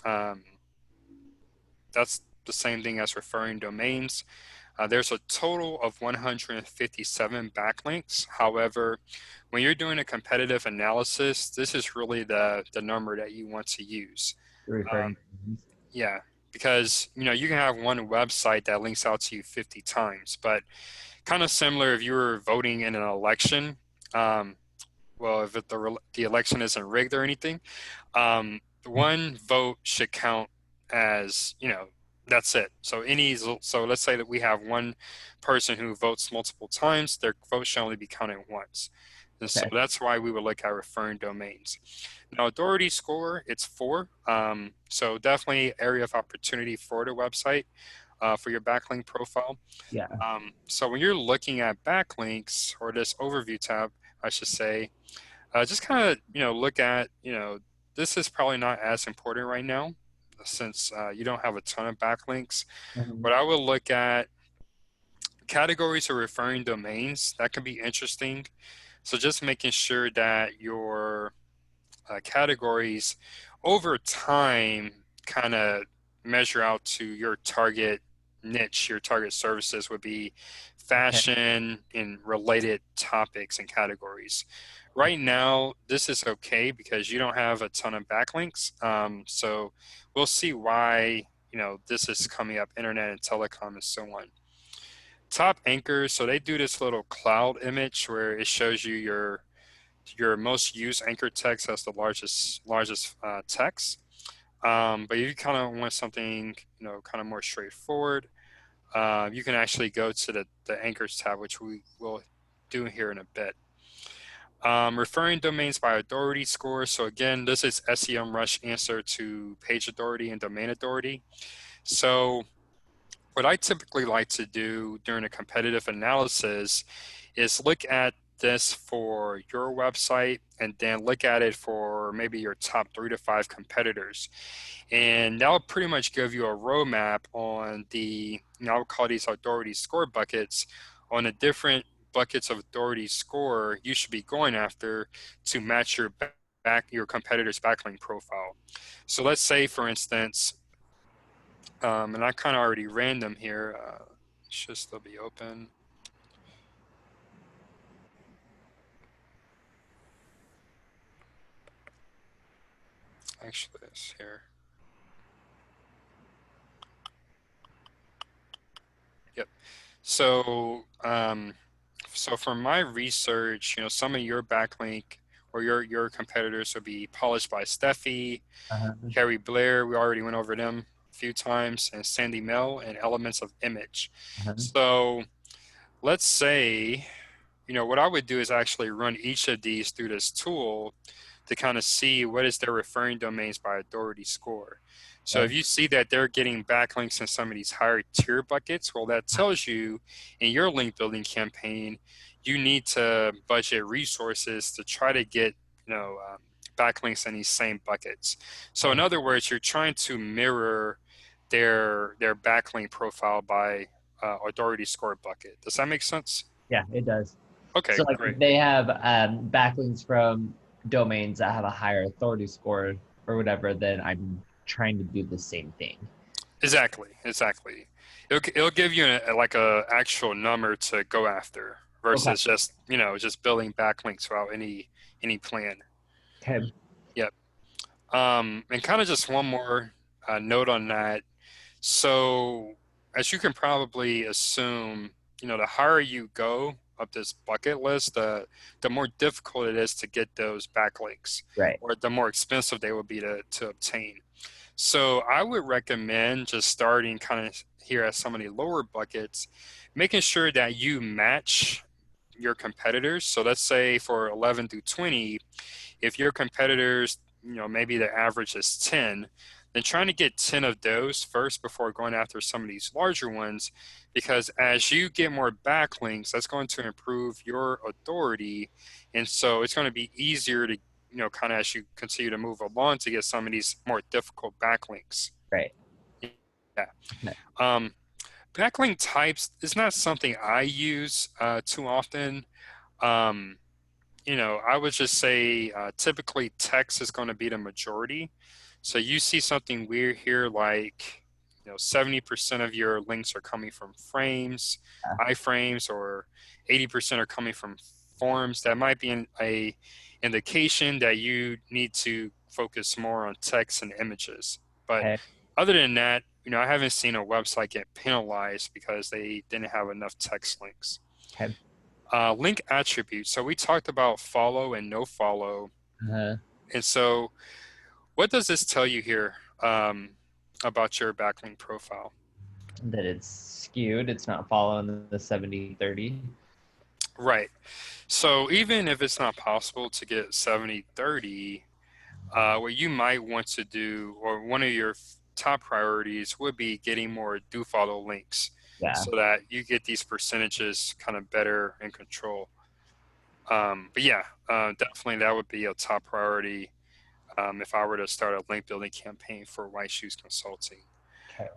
um, that's the same thing as referring domains. There's a total of 157 backlinks. However, when you're doing a competitive analysis, this is really the number that you want to use. Um, Referring. yeah, because you can have one website that links out to you 50 times, but kind of similar if you were voting in an election. Um, well, if the election isn't rigged or anything, one vote should count as, that's it. So let's say that we have one person who votes multiple times, their vote should only be counted once. And so Okay. that's why we would look at referring domains. Now, authority score, it's 4. So definitely area of opportunity for the website, for your backlink profile. Yeah. So when you're looking at backlinks, or this overview tab, I should say, just kind of, look at, this is probably not as important right now since you don't have a ton of backlinks. Mhm. But I would look at categories or referring domains. That can be interesting. So just making sure that your categories over time kind of measure out to your target niche. Your target services would be Okay. fashion and related topics and categories. Right now, this is okay because you don't have a ton of backlinks. So we'll see why this is coming up, internet and telecom and so on. Top anchors, so they do this little cloud image where it shows you your most used anchor text as the largest text. But if you kind of want something, kind of more straightforward, you can actually go to the anchors tab, which we will do here in a bit. Referring domains by authority score. So again, this is SEMrush answer to page authority and domain authority. So what I typically like to do during a competitive analysis is look at this for your website and then look at it for maybe your top 3 to 5 competitors. And that'll pretty much give you a roadmap on I would call these authority score buckets, on the different buckets of authority score you should be going after to match your competitor's backlink profile. So let's say, for instance, and I kind of already ran them here. Should still be open. Actually, it's here. Yep. So from my research, some of your backlink or your competitors would be Polished by Steffi, Uh-huh. Carrie Blair. We already went over them a few times, and Sandy Mel, and Elements of Image. Uh-huh. So let's say, what I would do is actually run each of these through this tool to kind of see what is their referring domains by authority score. So if Okay. you see that they're getting backlinks in some of these higher tier buckets, well, that tells you in your link building campaign, you need to budget resources to try to get, backlinks in these same buckets. So in Okay. other words, you're trying to mirror their backlink profile by authority score bucket. Does that make sense? Yeah, it does. Okay, So like great. if they have backlinks from domains that have a higher authority score or whatever, then I'm trying to do the same thing. Exactly, exactly. It'll give you like a actual number to go after Okay. versus just, just building backlinks without any plan. Okay. Yep. And kind of just one more note on that. So, as you can probably assume, the higher you go up this bucket list, the more difficult it is to get those backlinks, Right. or the more expensive they will be to obtain. So I would recommend just starting kind of here at some of the lower buckets, making sure that you match your competitors. So let's say for 11 through 20, if your competitors, maybe the average is 10, then trying to get 10 of those first before going after some of these larger ones, because as you get more backlinks, that's going to improve your authority. And so it's going to be easier to, kind of as you continue to move along to get some of these more difficult backlinks. Right. Yeah. Okay. Um, Backlink types is not something I use too often. Um, I would just say typically text is going to be the majority. So you see something weird here, like 70% of your links are coming from frames, Yeah. iframes, or 80% are coming from forms. That might be a indication that you need to focus more on text and images. But Okay. other than that, I haven't seen a website get penalized because they didn't have enough text links. Okay. Link attributes. So we talked about follow and no follow. Uh, And so what does this tell you here about your backlink profile? that it's skewed. It's not following the 70/30. Right. So even if it's not possible to get 70/30, what you might want to do, or one of your top priorities would be getting more DoFollow links Yeah. so that you get these percentages kind of better in control. But yeah, definitely that would be a top priority if I were to start a link building campaign for White Shoes Consulting. Okay.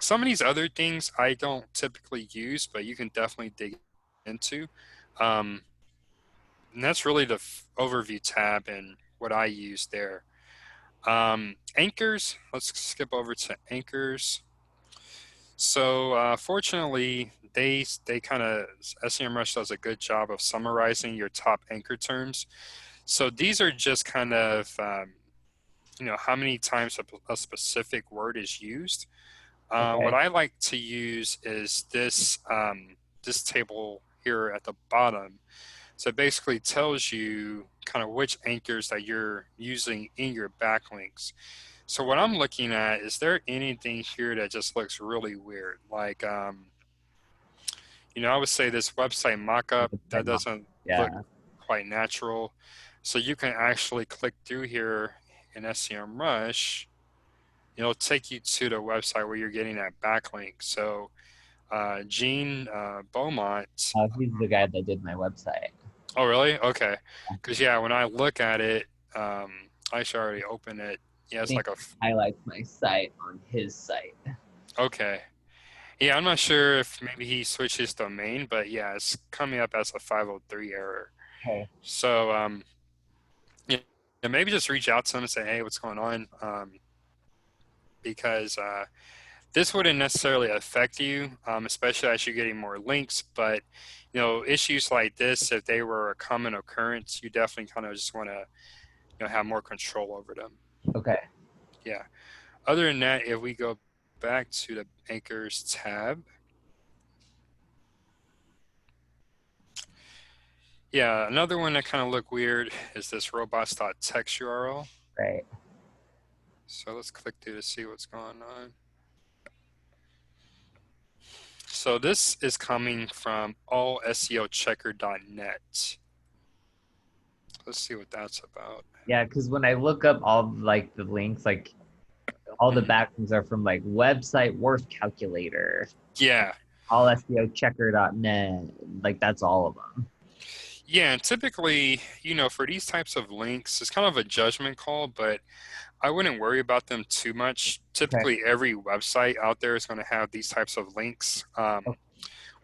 Some of these other things I don't typically use, but you can definitely dig into. Um, and that's really the overview tab and what I use there. Anchors, let's skip over to anchors. So fortunately, they kind of SEMrush does a good job of summarizing your top anchor terms. So these are just kind of how many times a specific word is used. What Okay. I like to use is this table here at the bottom. So it basically tells you kind of which anchors that you're using in your backlinks. So what I'm looking at, is there anything here that just looks really weird? Like, I would say this website mockup, that doesn't look Yeah. quite natural. So you can actually click through here in SEMrush. It'll take you to the website where you're getting that backlink. So Gene Beaumont. He's the guy that did my website. Oh, really? Okay. Because yeah, when I look at it, I should already open it. Yeah, I it's think like a. he highlights my site on his site. Okay. Yeah, I'm not sure if maybe he switched his domain, but yeah, it's coming up as a 503 error. Okay. So yeah, maybe just reach out to him and say, hey, what's going on? Because this wouldn't necessarily affect you, especially as you're getting more links. But issues like this, if they were a common occurrence, you definitely kind of just want to have more control over them. Okay. Yeah. Other than that, if we go back to the anchors tab, yeah, another one that kind of look weird is this robots.txt URL. Right. So let's click through to see what's going on. So this is coming from allseochecker.net. Let's see what that's about. Yeah, because when I look up all like the links, like all the Mhm. backlinks are from like website worth calculator, Yeah. allseochecker.net. Like that's all of them. Yeah, and typically, for these types of links, it's kind of a judgment call, but I wouldn't worry about them too much. Okay. Typically, every website out there is going to have these types of links, where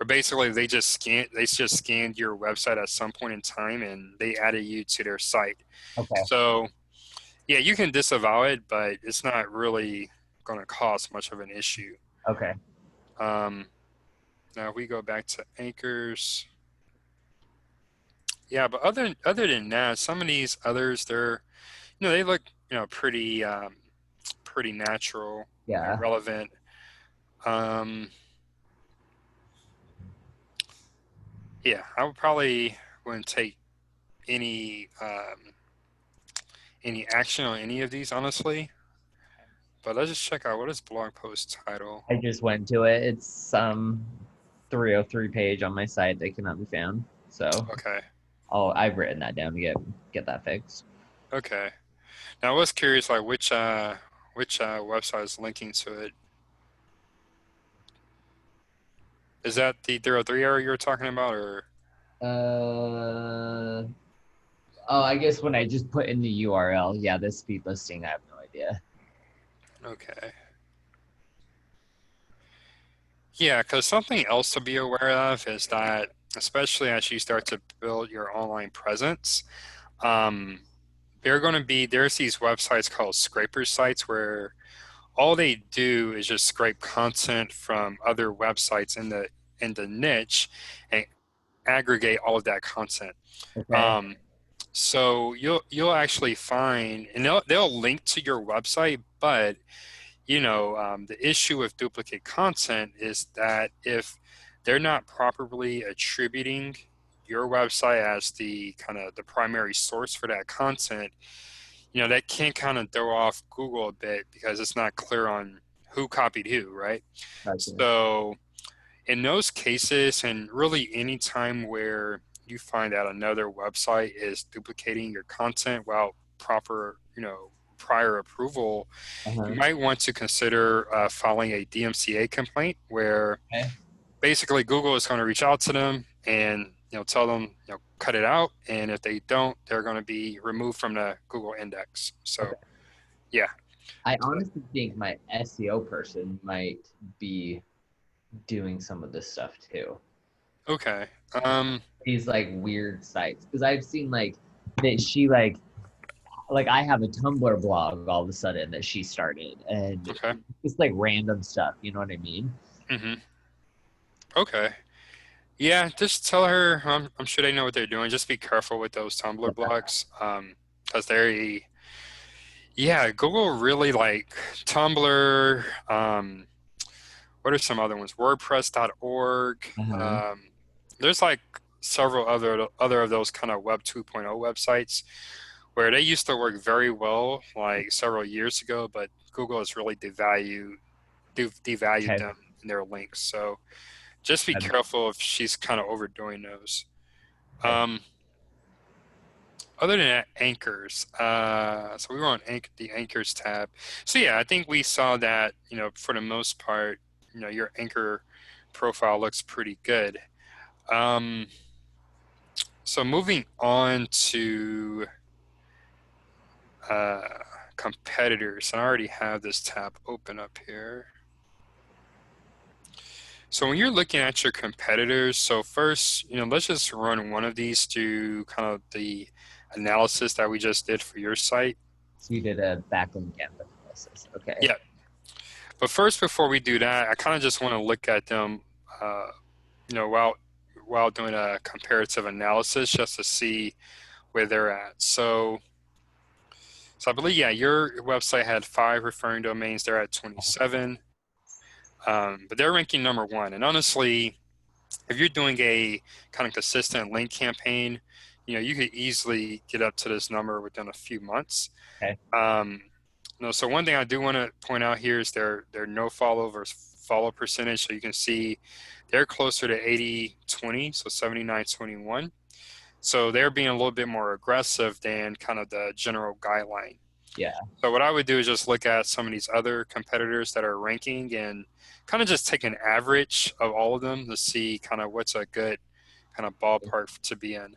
basically they just scanned your website at some point in time and they added you to their site. Okay. So yeah, you can disavow it, but it's not really going to cause much of an issue. Okay. Um, Now we go back to anchors. Yeah, but other than that, some of these others, they're they look pretty pretty natural and Yeah. relevant. Um, yeah, I would probably wouldn't take any any action on any of these honestly. But let's just check out what is blog post title. I just went to it. It's some 303 page on my site that cannot be found. So Okay, I've written that down to get that fixed. okay. Now I was curious, like which website is linking to it. Is that the 303 error you were talking about, or Uh oh, I guess when I just put in the URL, yeah, this speed listing, I have no idea. okay? Yeah, because something else to be aware of is that, especially as you start to build your online presence, um, there's these websites called scraper sites where all they do is just scrape content from other websites in the niche and aggregate all of that content. Okay. Um, so you'll actually find, and they'll link to your website, but the issue with duplicate content is that if they're not properly attributing your website as the kind of the primary source for that content, that can kind of throw off Google a bit because it's not clear on who copied who, right? Gotcha. So in those cases, and really any time where you find out another website is duplicating your content without proper, prior approval, you Uh-huh. might want to consider filing a DMCA complaint where Okay. basically Google is going to reach out to them and tell them cut it out, and if they don't, they're going to be removed from the Google index. So Okay. yeah. I honestly think my SEO person might be doing some of this stuff too. Okay. Um, These like weird sites. Because I've seen like that she like I have a Tumblr blog all of a sudden that she started and okay. it's like random stuff, you know what I mean? hmm Okay. Yeah, just tell her. I'm sure they know what they're doing. Just be careful with those Tumblr blogs, because yeah, Google really like Tumblr. What are some other ones? WordPress.org. Uh-huh. There's like several other of those kind of Web 2.0 websites where they used to work very well like several years ago, but Google has really devalued Okay. them in their links. So just be careful if she's kind of overdoing those. Okay. Um, Other than that, anchors. So we were on the anchors tab. So yeah, I think we saw that, for the most part, your anchor profile looks pretty good. Um, so moving on to uh, competitors. I already have this tab open up here. So when you're looking at your competitors, so first, let's just run one of these through kind of the analysis that we just did for your site. So you did a backlink analysis. Okay. Yeah. But first, before we do that, I kind of just want to look at them, uh, while doing a comparative analysis, just to see where they're at. So I believe, yeah, your website had 5 referring domains. They're at 27, but they're ranking number 1. And honestly, if you're doing a kind of consistent link campaign, you could easily get up to this number within a few months. Okay. No, so one thing I do want to point out here is their no follow versus follow percentage. So you can see they're closer to 80-20, so 79-21. So they're being a little bit more aggressive than kind of the general guideline. Yeah. So what I would do is just look at some of these other competitors that are ranking and kind of just take an average of all of them to see kind of what's a good kind of ballpark to be in.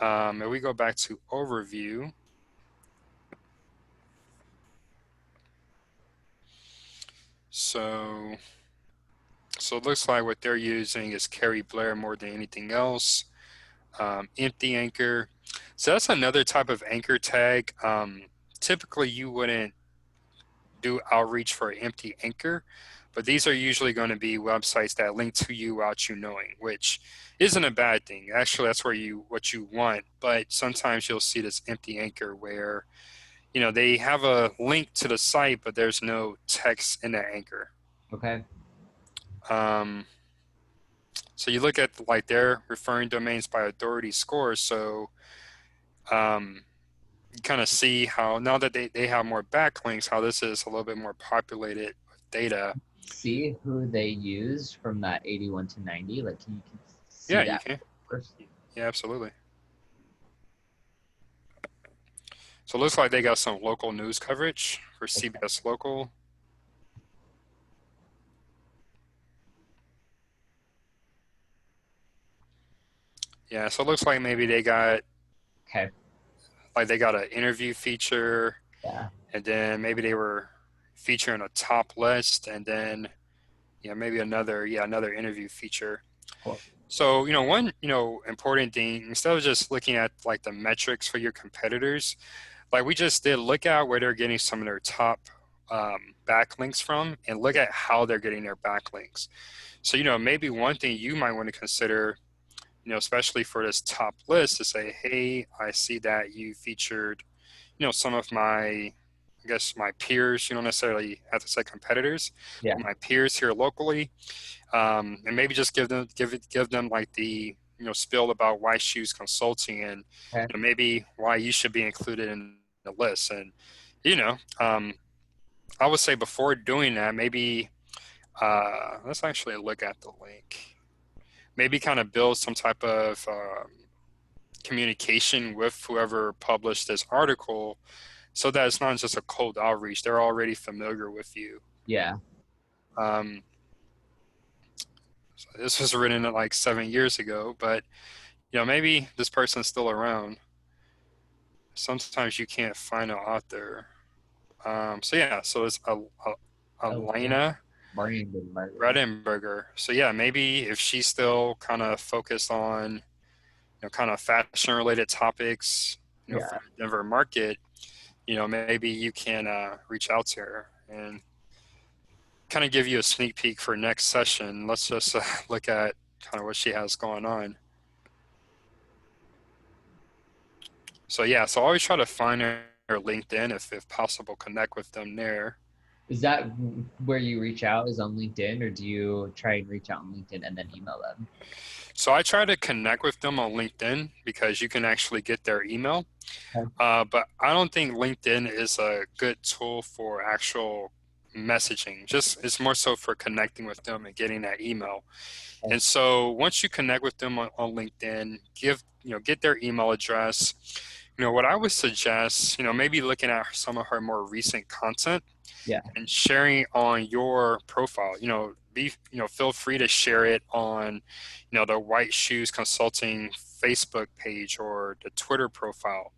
If we go back to overview, so it looks like what they're using is Carrie Blair more than anything else. Empty anchor. So that's another type of anchor tag. Typically, you wouldn't do outreach for an empty anchor, but these are usually going to be websites that link to you without you knowing, which isn't a bad thing. Actually, that's where what you want. But sometimes you'll see this empty anchor where, they have a link to the site, but there's no text in that anchor. Okay. Um, so you look at like their referring domains by authority scores. So um, you kind of see how now that they have more backlinks, how this is a little bit more populated with data. See who they used from that 81 to 90. Like, you can see Yeah, you that can. first. Yeah, absolutely. So it looks like they got some local news coverage for Okay. CBS Local. Yeah, so it looks like maybe they got Okay. an interview feature, Yeah. and then maybe they were featuring a top list, and then maybe another interview feature. Cool. So, one, important thing, instead of just looking at like the metrics for your competitors, like we just did, look at where they're getting some of their top backlinks from and look at how they're getting their backlinks. So, maybe one thing you might want to consider, especially for this top list, to say, hey, I see that you featured, some of my, I guess, my peers. You don't necessarily have to say competitors, Yeah. but my peers here locally, and maybe just give them like the spiel about why Shoes Consulting, and Okay. maybe why you should be included in the list. And you know, um, I would say before doing that, maybe let's actually look at the link. Maybe kind of build some type of communication with whoever published this article, so that it's not just a cold outreach. They're already familiar with you. Yeah. Um, so this was written like 7 years ago, but maybe this person's still around. Sometimes you can't find an author. So yeah, so it's Elena Elena Brandenburger. Redenberger. So yeah, maybe if she's still kind of focused on, kind of fashion related topics, for Yeah. the Denver market, maybe you can reach out to her and kind of give you a sneak peek for next session. Let's just look at kind of what she has going on. So yeah, so always try to find her LinkedIn if possible, connect with them there. Is that where you reach out, is on LinkedIn, or do you try and reach out on LinkedIn and then email them? So I try to connect with them on LinkedIn because you can actually get their email. Okay. But I don't think LinkedIn is a good tool for actual messaging. Just it's more so for connecting with them and getting that email. Okay. And so once you connect with them on LinkedIn, get their email address. What I would suggest, maybe looking at some of her more recent content Yeah. and sharing on your profile. Feel free to share it on, the White Shoes Consulting Facebook page or the Twitter profile.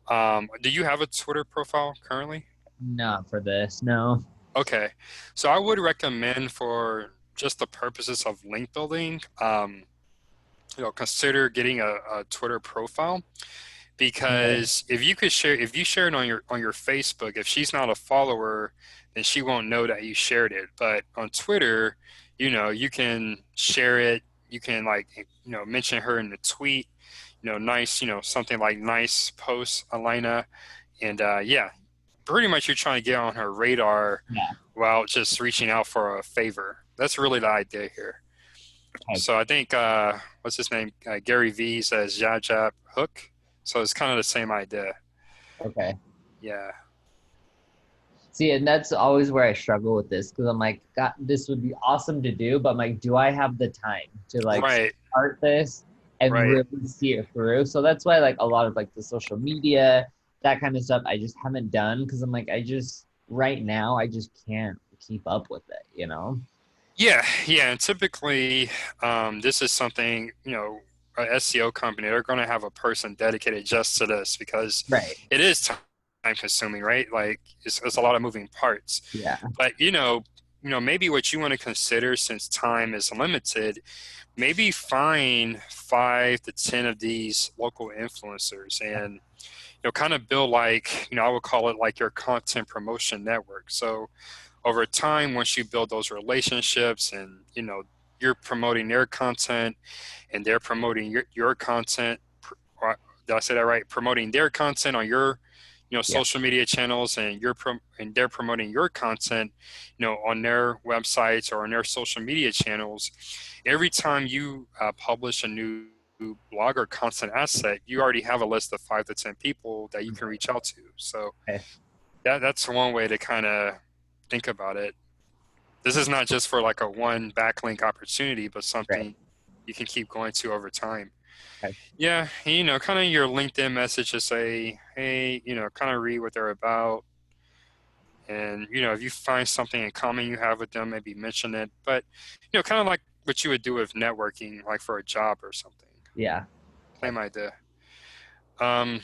Do you have a Twitter profile currently? Not for this, no. Okay, so I would recommend, for just the purposes of link building, consider getting a Twitter profile, Okay. because if you share it on your Facebook, if she's not a follower, then she won't know that you shared it. But on Twitter, you can share it. You can, like, mention her in the tweet. Nice, something like nice post, Elena, and yeah, pretty much you're trying to get on her radar Yeah. while just reaching out for a favor. That's really the idea here. Okay. So I think what's his name? Gary Vee says jab jab hook. So it's kind of the same idea. Okay. Yeah. See, and that's always where I struggle with this, because I'm like, God, this would be awesome to do, but I'm like, do I have the time to like Right. start this and Right. really see it through? So that's why like a lot of like the social media, that kind of stuff, I just haven't done, because I'm like, right now, I just can't keep up with it, you know? Yeah. Yeah. And typically, this is something, a SEO company, they're going to have a person dedicated just to this, because Right. it is time consuming, right? Like it's a lot of moving parts. Yeah. But maybe what you want to consider, since time is limited, maybe find 5 to 10 of these local influencers, and kind of build like, I would call it like your content promotion network. So over time, once you build those relationships and, you're promoting their content and they're promoting your content, did I say that right? Promoting their content on your, Yeah. social media channels, and and they're promoting your content, on their websites or on their social media channels. Every time you publish a new blog or content asset, you already have a list of 5 to 10 people that you can reach out to. So Okay. that's one way to kind of think about it. This is not just for like a one backlink opportunity, but Right. something you can keep going to over time. Okay. Yeah, kind of your LinkedIn message to say, hey, kind of read what they're about. And, if you find something in common you have with them, maybe mention it. But, kind of like what you would do with networking, like for a job or something. Yeah. Okay. Same idea. Um,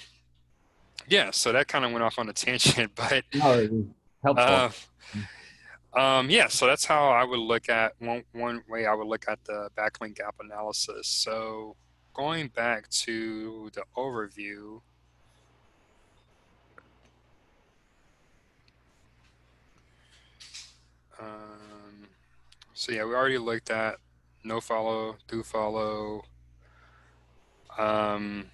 yeah, so that kind of went off on a tangent, but No, it was helpful. uh, yeah, so that's how I would look at one way I would look at the backlink gap analysis. So going back to the overview, um, so yeah, we already looked at NoFollow, DoFollow. Um,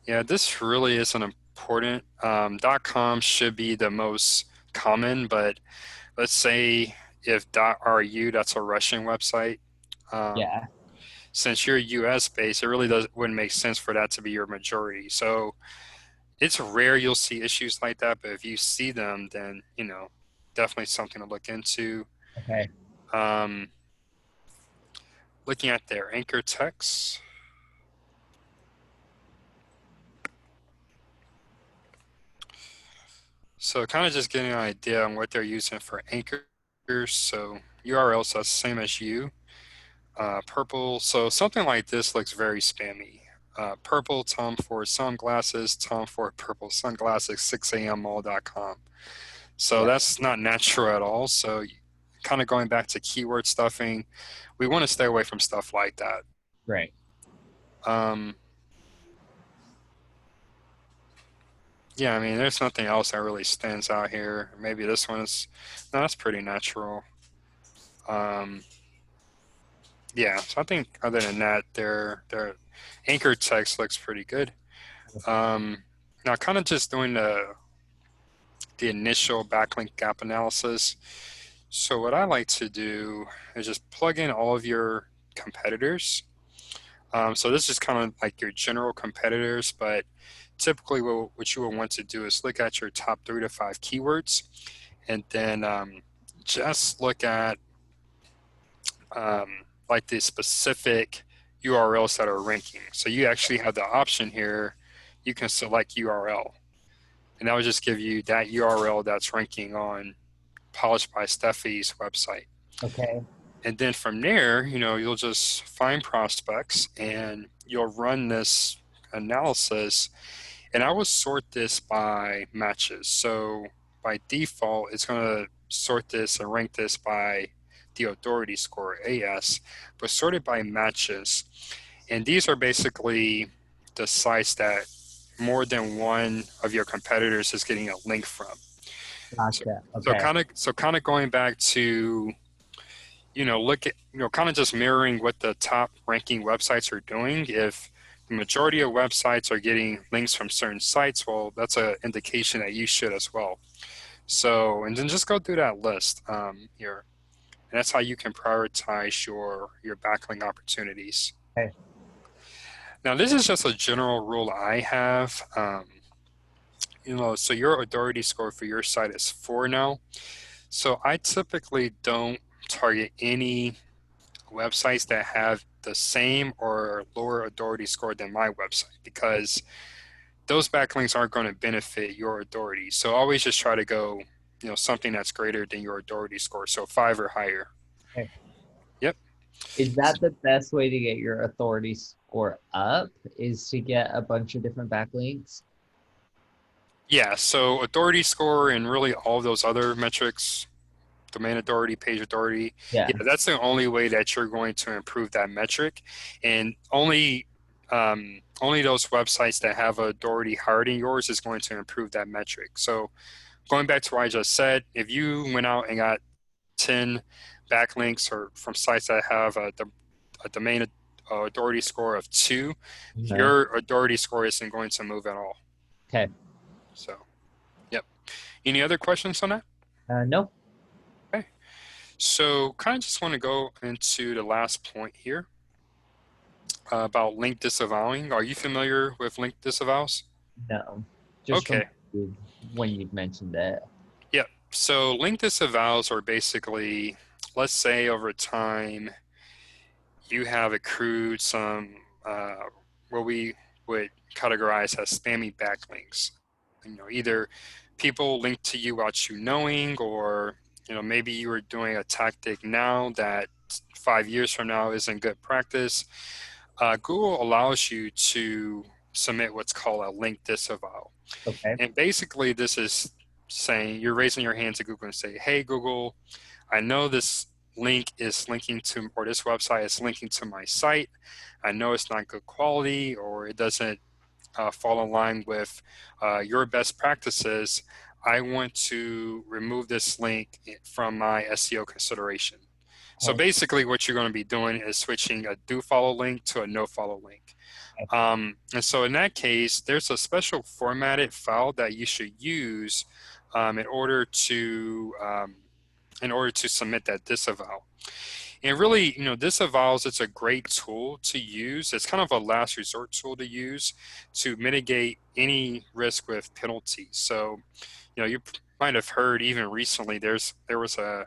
yeah, this really isn't important. .com should be the most common, but let's say if .ru, that's a Russian website. Um, Yeah. since you're US based, it really wouldn't make sense for that to be your majority. So it's rare you'll see issues like that, but if you see them, then definitely something to look into. Okay. Um, looking at their anchor text. So kind of just getting an idea on what they're using for anchors. So URLs are the same as you. Purple. So something like this looks very spammy. Purple Tom Ford sunglasses, Tom Ford purple sunglasses, 6 a.m. mall.com. So Yeah. that's not natural at all. So kind of going back to keyword stuffing, we want to stay away from stuff like that. Right. Um, yeah, I mean, there's nothing else that really stands out here. Maybe this one is, no, that's pretty natural. Um, yeah, so I think other than that, their anchor text looks pretty good. Now, kind of just doing the initial backlink gap analysis. So what I like to do is just plug in all of your competitors. So this is kind of like your general competitors, but typically what you will want to do is look at your top 3 to 5 keywords, and then just look at like the specific URLs that are ranking. So you actually have the option here. You can select URL, and that will just give you that URL that's ranking on Polished by Steffi's website. Okay. And then from there, you'll just find prospects and you'll run this analysis. And I will sort this by matches. So by default, it's going to sort this and rank this by the authority score, AS, but sorted by matches. And these are basically the sites that more than one of your competitors is getting a link from. So, Gotcha. so Okay. kind of, so kind of going back to, look at, kind of just mirroring what the top ranking websites are doing. If the majority of websites are getting links from certain sites, well, that's an indication that you should as well. So, and then just go through that list here. And that's how you can prioritize your backlink opportunities. Okay. Now, this is just a general rule I have. So your authority score for your site is 4 now. So I typically don't target any websites that have the same or lower authority score than my website, because those backlinks aren't going to benefit your authority. So always just try to go, something that's greater than your authority score. So 5 or higher. Okay. Yep. Is that the best way to get your authority score up? Is to get a bunch of different backlinks? Yeah. So authority score and really all those other metrics, domain authority, page authority. Yeah. Yeah, that's the only way that you're going to improve that metric. And only only those websites that have authority higher than yours is going to improve that metric. So going back to what I just said, if you went out and got 10 backlinks or from sites that have a domain authority score of 2, Uh-huh. your authority score isn't going to move at all. Okay. So, yep. Any other questions on that? No. Okay. So kind of just want to go into the last point here about link disavowing. Are you familiar with link disavows? No. Just from Okay. when you've mentioned it. Yep. So link disavows are basically, let's say over time, you have accrued some what we would categorize as spammy backlinks. Either people link to you without you knowing, or maybe you were doing a tactic now that 5 years from now isn't good practice. Google allows you to submit what's called a link disavow. Okay. And basically, this is saying you're raising your hand to Google and say, hey, Google, I know this link is linking to, or this website is linking to my site. I know it's not good quality, or it doesn't fall in line with your best practices. I want to remove this link from my SEO consideration. So Okay. basically what you're going to be doing is switching a DoFollow link to a NoFollow link. And so in that case, there's a special formatted file that you should use in order to submit that disavow. And really, disavows, it's a great tool to use. It's kind of a last resort tool to use to mitigate any risk with penalties. So, you might have heard even recently there was a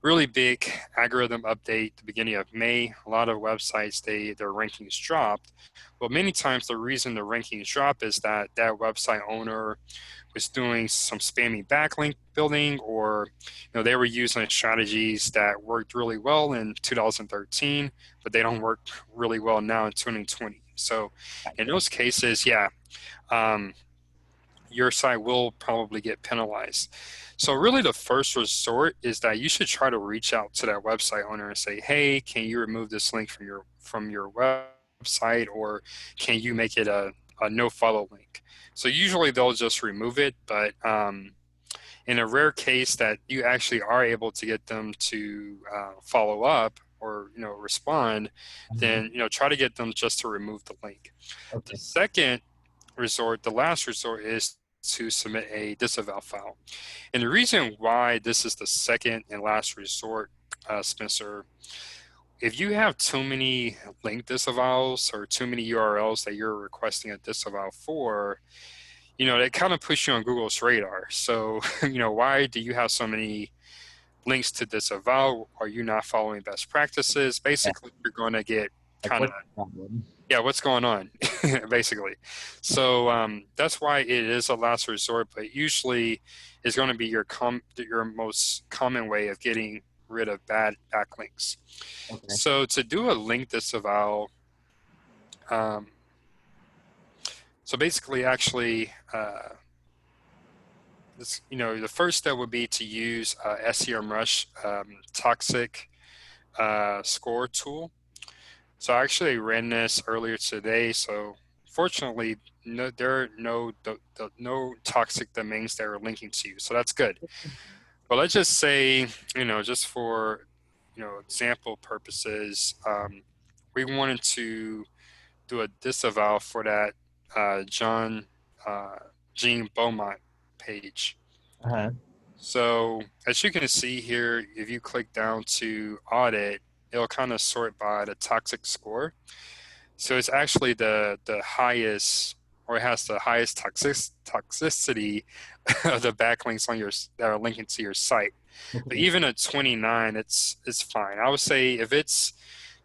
really big algorithm update at the beginning of May. A lot of websites, their rankings dropped. Well, many times the reason the rankings drop is that that website owner was doing some spammy backlink building, or they were using strategies that worked really well in 2013, but they don't work really well now in 2020. So in Gotcha. those cases, yeah, um, your site will probably get penalized. So really the first resort is that you should try to reach out to that website owner and say, hey, can you remove this link from your website, or can you make it a no follow link? So usually they'll just remove it, but in a rare case that you actually are able to get them to follow up or respond, Uh-huh. then try to get them just to remove the link. The Okay. second resort, the last resort, is to submit a disavow file. And the reason why this is the second and last resort, Spencer, if you have too many link disavows or too many URLs that you're requesting a disavow for, that kind of puts you on Google's radar. So, why do you have so many links to disavow? Are you not following best practices? Yeah. Basically, you're going to get Like kind of, what's the problem? yeah, what's going on, basically. So that's why it is a last resort, but usually is going to be your most common way of getting rid of bad backlinks. Okay. So to do a link disavow, um, so basically, actually, the first step would be to use SEMrush toxic score tool. So I actually ran this earlier today. So fortunately, there are no toxic domains that are linking to you. So that's good. But let's just say, just for example purposes, we wanted to do a disavow for that John Jean Beaumont page. Uh-huh. So as you can see here, if you click down to audit, it'll kind of sort by the toxic score. So it's actually the highest, or it has the highest toxicity of the backlinks on that are linking to your site. But Okay. even at 29, it's fine. I would say if it's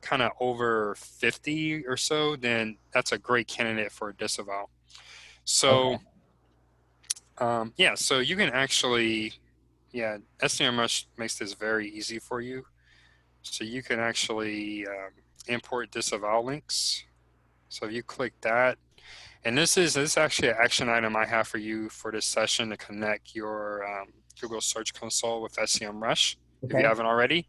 kind of over 50 or so, then that's a great candidate for a disavow. Okay. So yeah, so you can actually, yeah, SEMrush makes this very easy for you. So you can actually import disavow links. So if you click that, and this is actually an action item I have for you for this session to connect your Google Search Console with SEMrush if you Okay. haven't already.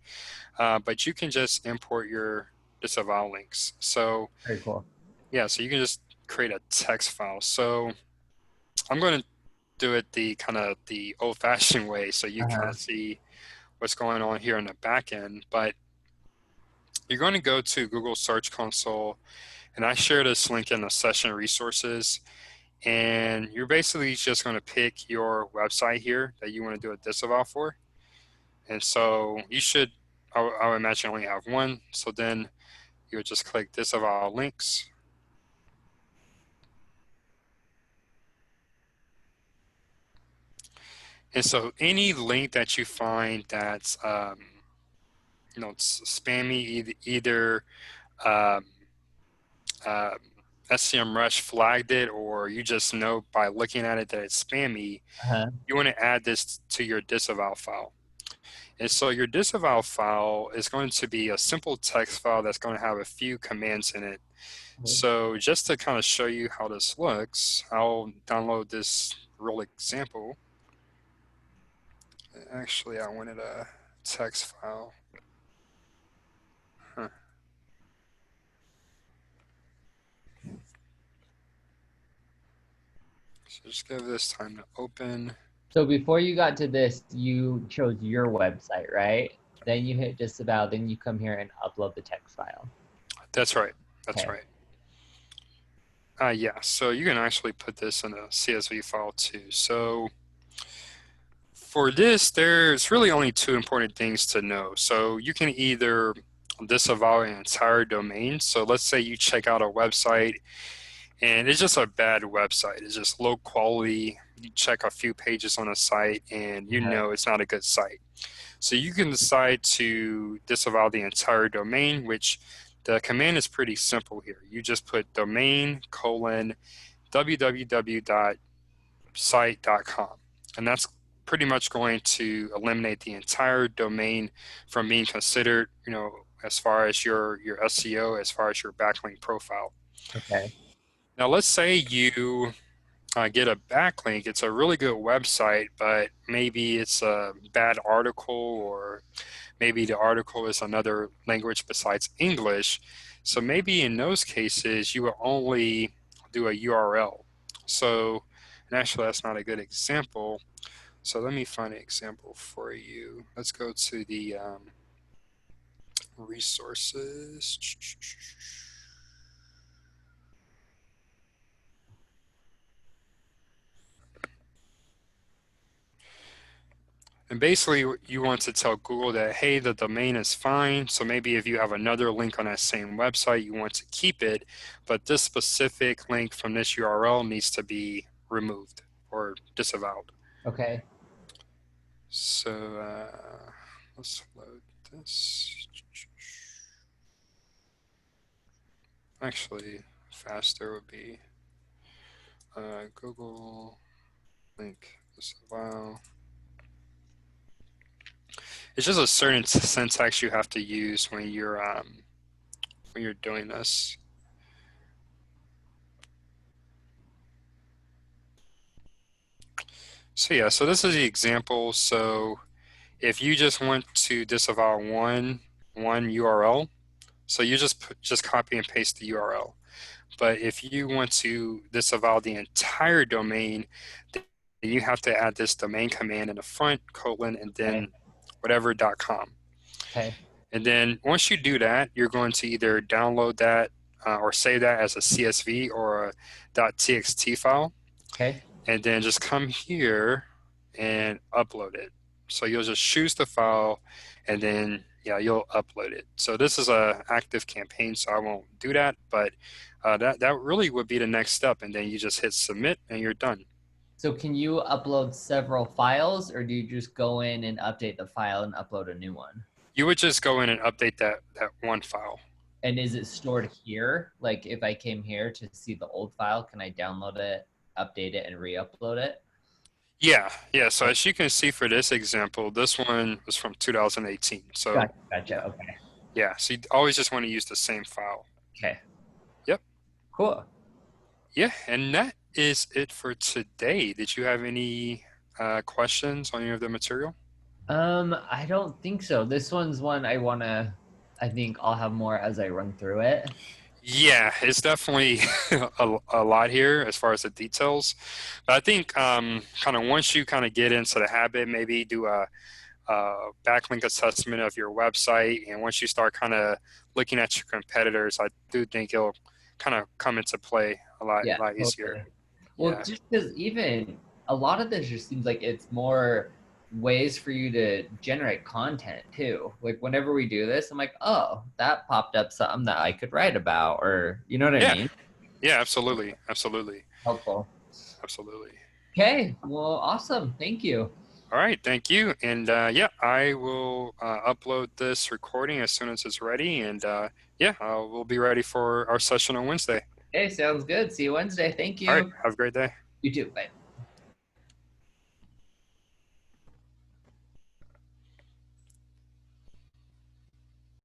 But you can just import your disavow links. So Very cool. yeah, so you can just create a text file. So I'm going to do it the kind of the old-fashioned way, so you kind Uh-huh. of see what's going on here in the back end. But you're going to go to Google Search Console, and I share this link in the session resources. And you're basically just going to pick your website here that you want to do a disavow for. And so you should, I would imagine, only have one. So then you would just click disavow links. And so any link that you find that's, it's spammy, either um, uh, SEMrush flagged it, or you just know by looking at it that it's spammy, Uh-huh. you want to add this to your disavow file. And so your disavow file is going to be a simple text file that's going to have a few commands in it. Okay. So just to kind of show you how this looks, I'll download this real example. Actually, I wanted a text file. Huh. So just give this time to open. So before you got to this, you chose your website, right? Then you hit disavow, then you come here and upload the text file. That's right. That's Okay. right. Yeah, so you can actually put this in a CSV file too. So for this, there's really only two important things to know. So you can either disavow an entire domain. So let's say you check out a website and it's just a bad website. It's just low quality. You check a few pages on a site and you Uh-huh. know it's not a good site. So you can decide to disavow the entire domain, which the command is pretty simple here. You just put domain : www.site.com, and that's pretty much going to eliminate the entire domain from being considered, as far as your SEO, as far as your backlink profile. Okay. Now, let's say you get a backlink. It's a really good website, but maybe it's a bad article, or maybe the article is another language besides English. So maybe in those cases, you will only do a URL. So, and actually, that's not a good example. So let me find an example for you. Let's go to the resources. And basically, you want to tell Google that, hey, the domain is fine. So maybe if you have another link on that same website, you want to keep it, but this specific link from this URL needs to be removed or disavowed. Okay. So let's load this. Actually, faster would be Google link disavow. It's just a certain syntax you have to use when you're doing this. So yeah, so this is the example. So if you just want to disavow one URL, so you just copy and paste the URL. But if you want to disavow the entire domain, then you have to add this domain command in the front, : and Okay. then whatever.com. Okay. And then once you do that, you're going to either download that or save that as a CSV or a .txt file, Okay. and then just come here and upload it. So you'll just choose the file, and then yeah, you'll upload it. So this is a active campaign, so I won't do that, but that really would be the next step, and then you just hit submit and you're done. So can you upload several files, or do you just go in and update the file and upload a new one? You would just go in and update that one file. And is it stored here? Like if I came here to see the old file, can I download it, update it, and re-upload it? Yeah. So as you can see for this example, this one was from 2018. So Gotcha. yeah, Okay. yeah. So you always just want to use the same file. Okay. Yep. Cool. Yeah, and that is it for today. Did you have any questions on any of the material? I don't think so. This one's one I think I'll have more as I run through it. Yeah, it's definitely a lot here as far as the details. But I think kind of once you kind of get into the habit, maybe do a backlink assessment of your website. And once you start kind of looking at your competitors, I do think it'll kind of come into play Yeah, lot easier. totally. Well, Yeah. just because even a lot of this just seems like it's more ways for you to generate content too. Like whenever we do this, I'm like, oh, that popped up something that I could write about, or you know what I Yeah. mean? Yeah, absolutely. Absolutely. Helpful. Absolutely. Okay, well, awesome. Thank you. All right, thank you. And yeah, I will upload this recording as soon as it's ready. And yeah, we'll be ready for our session on Wednesday. Okay, sounds good. See you Wednesday. Thank All right, you. have a great day. You too. Bye.